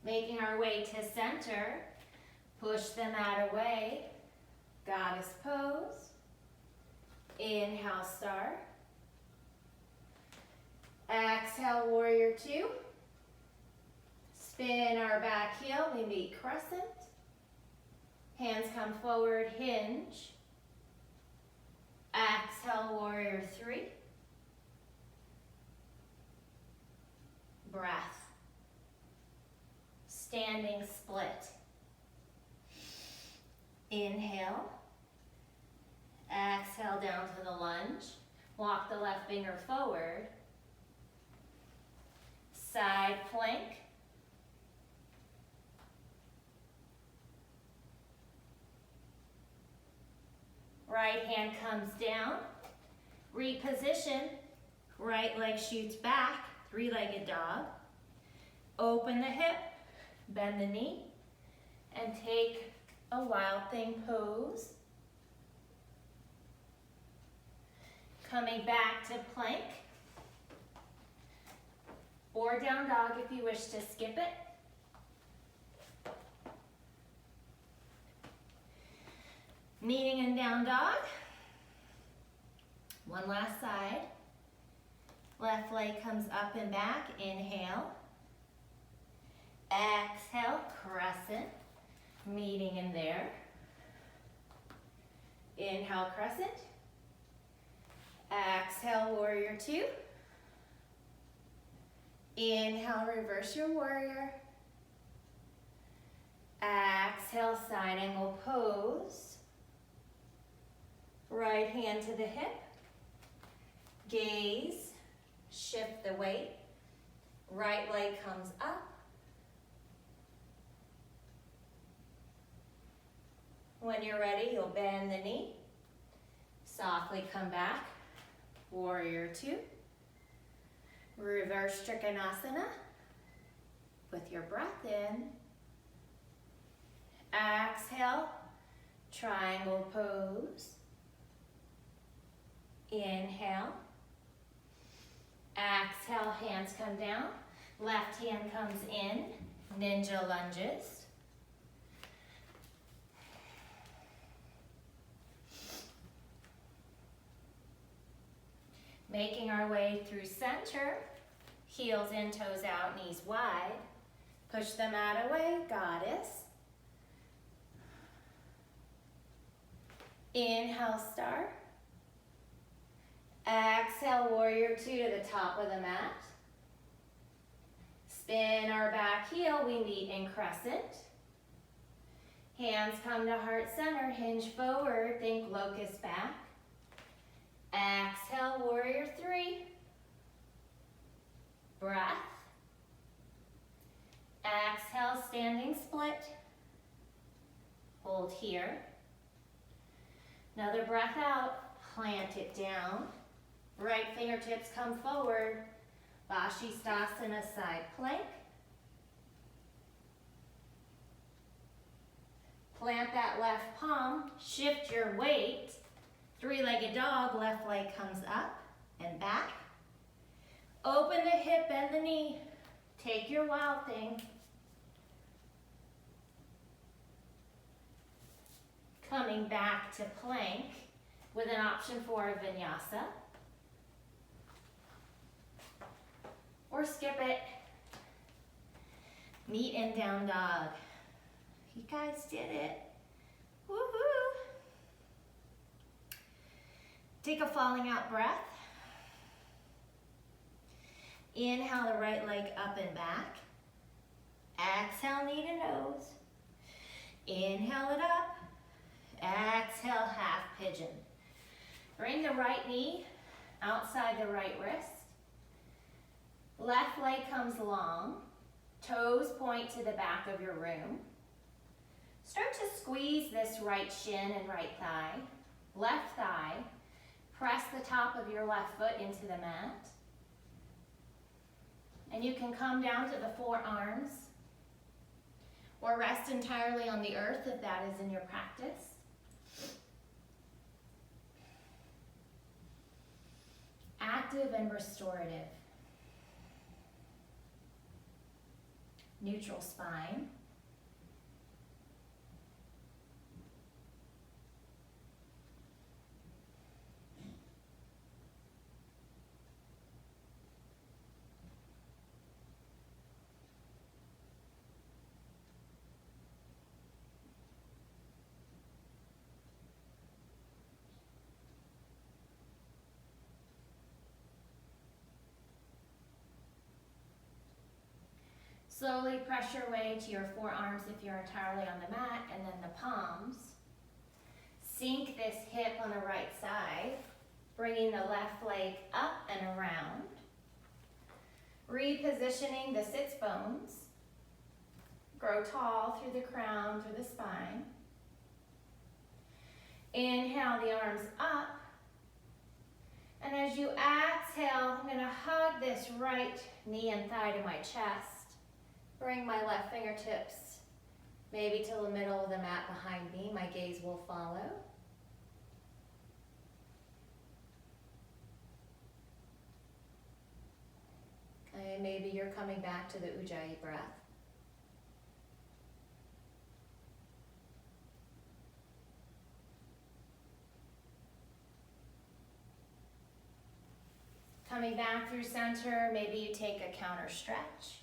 Making our way to center. Push the mat away. Goddess pose. Inhale, star. Exhale, warrior two. Spin our back heel, we meet crescent. Hands come forward, hinge. Exhale, warrior three. Breath. Standing split. Inhale. Exhale down to the lunge. Walk the left finger forward. Side plank. Right hand comes down. Reposition. Right leg shoots back. Three-legged dog. Open the hip. Bend the knee. And take a wild thing pose. Coming back to plank. Or down dog if you wish to skip it. Meeting in down dog. One last side. Left leg comes up and back. Inhale. Exhale, crescent. Meeting in there. Inhale, crescent. Exhale, warrior two. Inhale, reverse your warrior. Exhale, side angle pose. Right hand to the hip. Gaze, shift the weight. Right leg comes up. When you're ready, you'll bend the knee. Softly come back. Warrior two. Reverse Trikonasana with your breath in. Exhale, triangle pose. Inhale. Exhale, hands come down. Left hand comes in. Ninja lunges. Making our way through center, heels in, toes out, knees wide. Push the mat away, goddess. Inhale, star. Exhale, warrior two to the top of the mat. Spin our back heel, we meet in crescent. Hands come to heart center, hinge forward, think locust back. Exhale, warrior three. Breath. Exhale, standing split. Hold here. Another breath out, plant it down. Right fingertips come forward. Swadisthana side plank. Plant that left palm, shift your weight. Three-legged dog, left leg comes up and back. Open the hip, bend the knee. Take your wild thing. Coming back to plank with an option for a vinyasa. Or skip it. Meet in down dog. You guys did it. Woohoo! Take a falling out breath. Inhale the right leg up and back. Exhale, knee to nose. Inhale it up. Exhale, half pigeon. Bring the right knee outside the right wrist. Left leg comes long. Toes point to the back of your room. Start to squeeze this right shin and right thigh. Left thigh. Press the top of your left foot into the mat. And you can come down to the forearms or rest entirely on the earth if that is in your practice. Active and restorative. Neutral spine. Slowly press your way to your forearms if you're entirely on the mat, and then the palms. Sink this hip on the right side, bringing the left leg up and around. Repositioning the sits bones. Grow tall through the crown, through the spine. Inhale the arms up. And as you exhale, I'm going to hug this right knee and thigh to my chest. Bring my left fingertips maybe to the middle of the mat behind me. My gaze will follow. And maybe you're coming back to the Ujjayi breath. Coming back through center, maybe you take a counter stretch.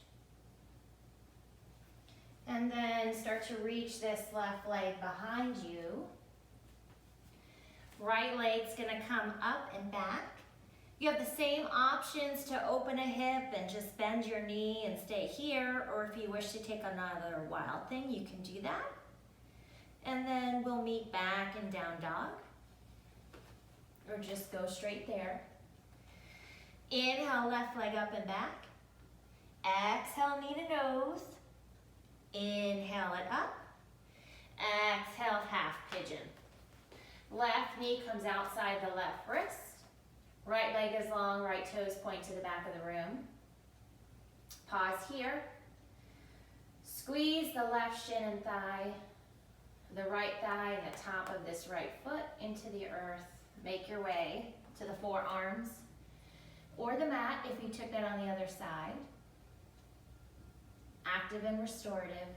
And then start to reach this left leg behind you. Right leg's gonna come up and back. You have the same options to open a hip and just bend your knee and stay here, or if you wish to take another wild thing, you can do that. And then we'll meet back in down dog, or just go straight there. Inhale, left leg up and back. Exhale, knee to nose. Inhale it up. Exhale, half pigeon. Left knee comes outside the left wrist. Right leg is long, right toes point to the back of the room. Pause here. Squeeze the left shin and thigh, the right thigh and the top of this right foot into the earth. Make your way to the forearms or the mat if you took that on the other side. Active and restorative.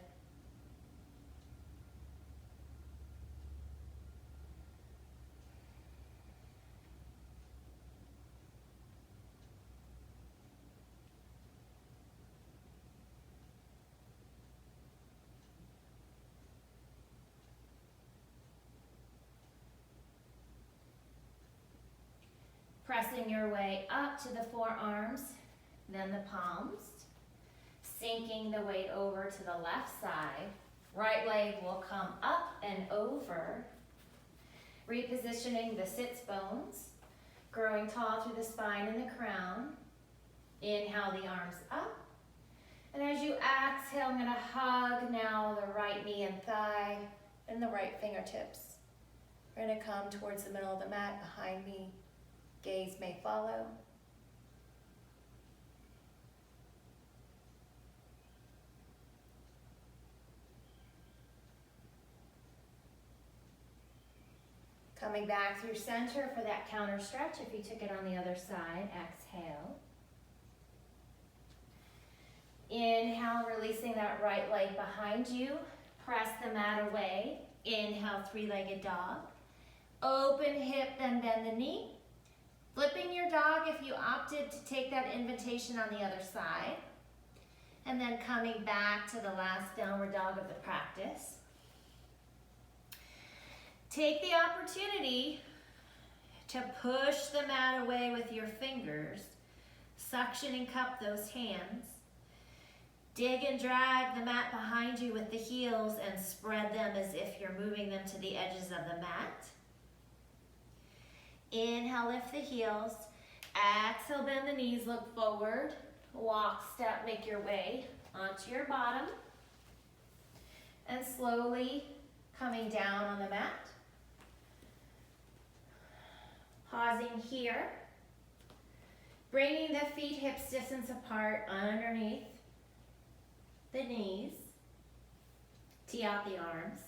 Pressing your way up to the forearms, then the palms. Sinking the weight over to the left side. Right leg will come up and over. Repositioning the sits bones. Growing tall through the spine and the crown. Inhale the arms up. And as you exhale, I'm gonna hug now the right knee and thigh and the right fingertips. We're gonna come towards the middle of the mat behind me. Gaze may follow. Coming back through center for that counter stretch. If you took it on the other side, exhale. Inhale, releasing that right leg behind you. Press the mat away. Inhale, three-legged dog. Open hip, then bend the knee. Flipping your dog if you opted to take that invitation on the other side. And then coming back to the last downward dog of the practice. Take the opportunity to push the mat away with your fingers. Suction and cup those hands. Dig and drag the mat behind you with the heels and spread them as if you're moving them to the edges of the mat. Inhale, lift the heels. Exhale, bend the knees, look forward. Walk, step, make your way onto your bottom. And slowly coming down on the mat. Pausing here. Bringing the feet hips distance apart underneath the knees. Tee out the arms.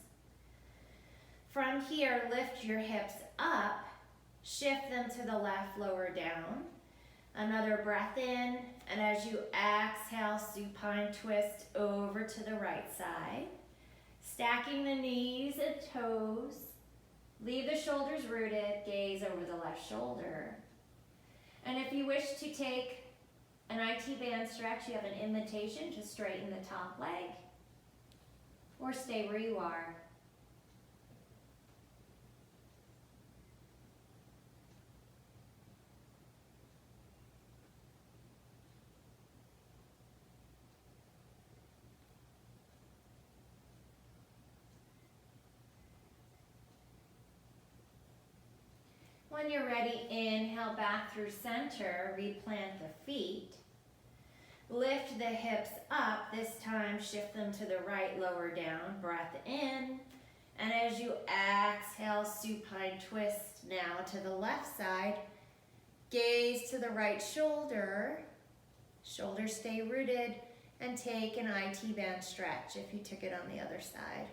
From here, lift your hips up. Shift them to the left, lower down. Another breath in, and as you exhale, supine twist over to the right side. Stacking the knees and toes. Leave the shoulders rooted, gaze over the left shoulder. And if you wish to take an IT band stretch, you have an invitation to straighten the top leg or stay where you are. When you're ready, inhale back through center, replant the feet. Lift the hips up, this time shift them to the right, lower down, breath in. And as you exhale, supine twist now to the left side. Gaze to the right shoulder, shoulders stay rooted, and take an IT band stretch if you took it on the other side.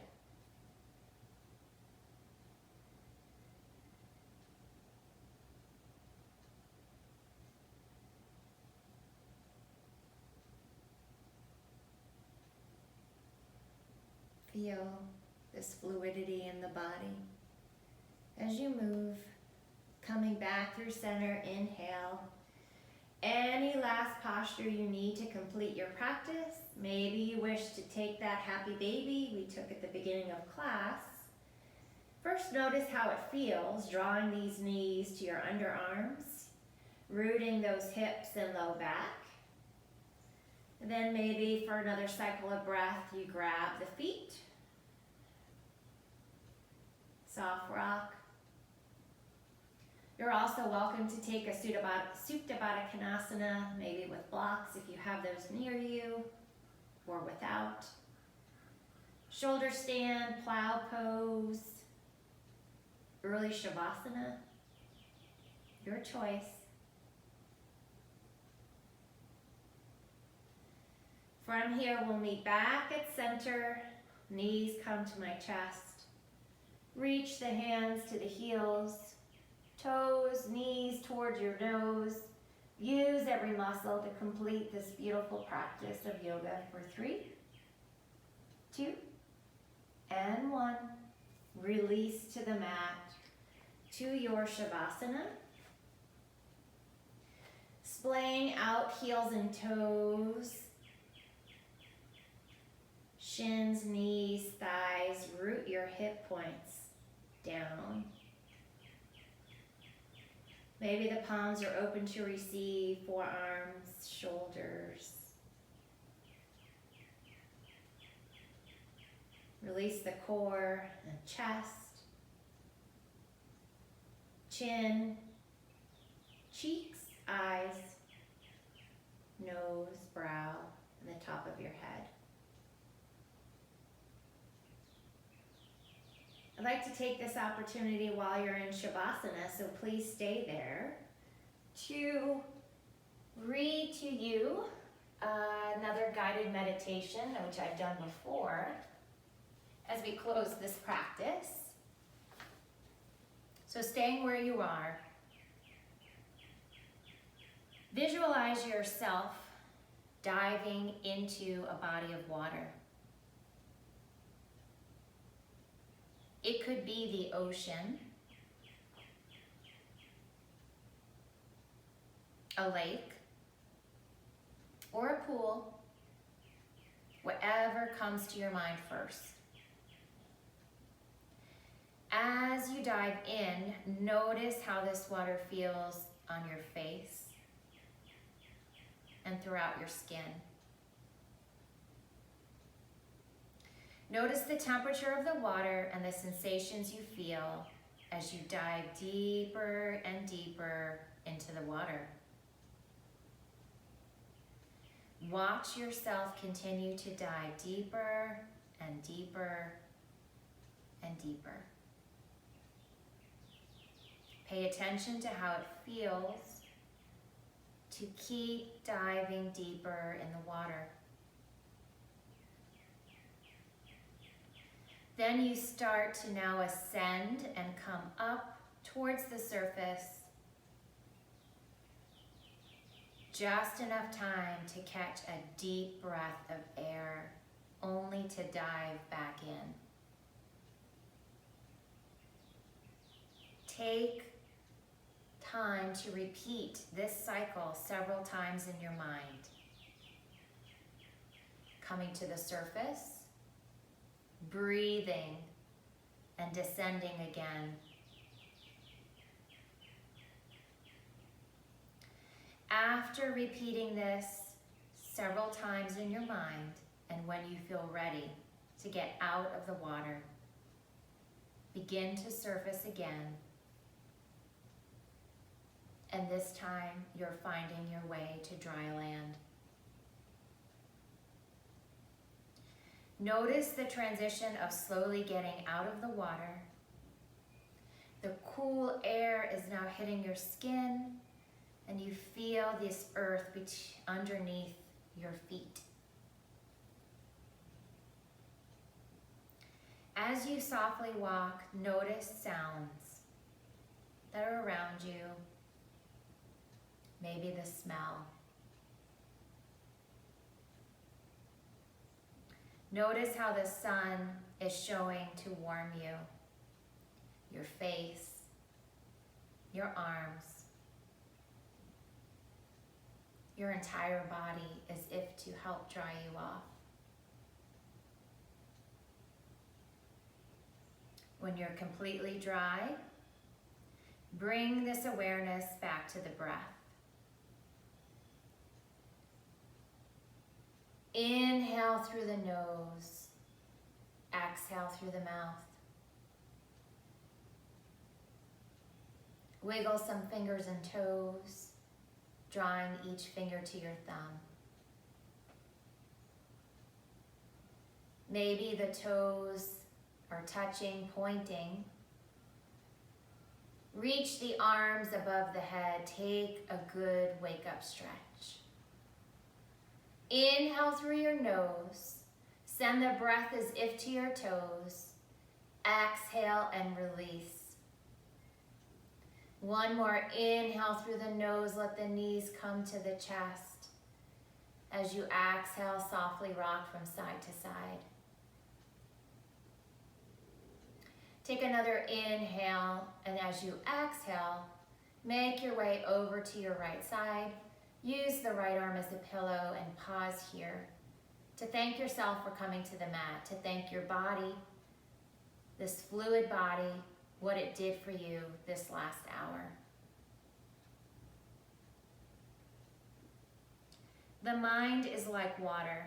Feel this fluidity in the body. As you move, coming back through center, inhale. Any last posture you need to complete your practice. Maybe you wish to take that happy baby we took at the beginning of class. First, notice how it feels, drawing these knees to your underarms, rooting those hips and low back. And then maybe for another cycle of breath, you grab the feet. Soft rock. You're also welcome to take a Supta Baddha Konasana, maybe with blocks if you have those near you, or without. Shoulder stand, plow pose, early Shavasana, your choice. From here, we'll meet back at center. Knees come to my chest. Reach the hands to the heels. Toes, knees towards your nose. Use every muscle to complete this beautiful practice of yoga for 3, 2, and 1. Release to the mat, to your Shavasana. Splaying out heels and toes. Shins, knees, thighs, root your hip points down. Maybe the palms are open to receive, forearms, shoulders. Release the core and chest, chin, cheeks, eyes, nose, brow, and the top of your head. I'd like to take this opportunity while you're in Shavasana, so please stay there, to read to you another guided meditation, which I've done before, as we close this practice. So staying where you are, visualize yourself diving into a body of water. It could be the ocean, a lake, or a pool, whatever comes to your mind first. As you dive in, notice how this water feels on your face and throughout your skin. Notice the temperature of the water and the sensations you feel as you dive deeper and deeper into the water. Watch yourself continue to dive deeper and deeper and deeper. Pay attention to how it feels to keep diving deeper in the water. Then you start to now ascend and come up towards the surface. Just enough time to catch a deep breath of air, only to dive back in. Take time to repeat this cycle several times in your mind. Coming to the surface, breathing, and descending again. After repeating this several times in your mind, and when you feel ready to get out of the water, begin to surface again. And this time, you're finding your way to dry land. Notice the transition of slowly getting out of the water. The cool air is now hitting your skin, and you feel this earth underneath your feet. As you softly walk, notice sounds that are around you. Maybe the smell. Notice how the sun is showing to warm you, your face, your arms, your entire body, as if to help dry you off. When you're completely dry, bring this awareness back to the breath. Inhale through the nose, exhale through the mouth. Wiggle some fingers and toes, drawing each finger to your thumb. Maybe the toes are touching, pointing. Reach the arms above the head. Take a good wake-up stretch. Inhale through your nose. Send the breath as if to your toes. Exhale and release. One more inhale through the nose. Let the knees come to the chest. As you exhale, softly rock from side to side. Take another inhale, and as you exhale, make your way over to your right side. Use the right arm as a pillow and pause here to thank yourself for coming to the mat, to thank your body, this fluid body, what it did for you this last hour. The mind is like water.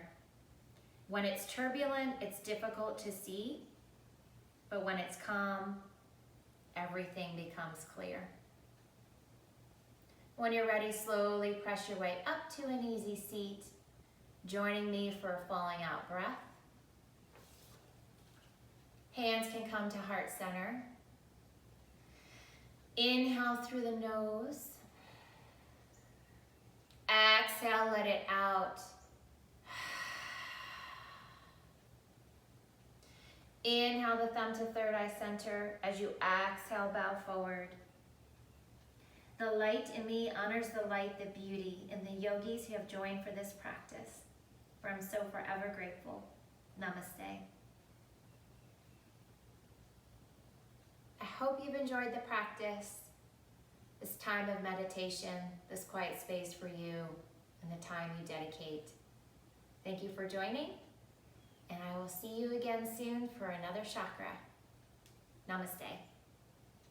When it's turbulent, it's difficult to see, but when it's calm, everything becomes clear. When you're ready, slowly press your way up to an easy seat, joining me for a falling out breath. Hands can come to heart center. Inhale through the nose. Exhale, let it out. Inhale the thumb to third eye center. As you exhale, bow forward. The light in me honors the light, the beauty in the yogis who have joined for this practice. For I'm so forever grateful. Namaste. I hope you've enjoyed the practice, this time of meditation, this quiet space for you, and the time you dedicate. Thank you for joining, and I will see you again soon for another chakra. Namaste.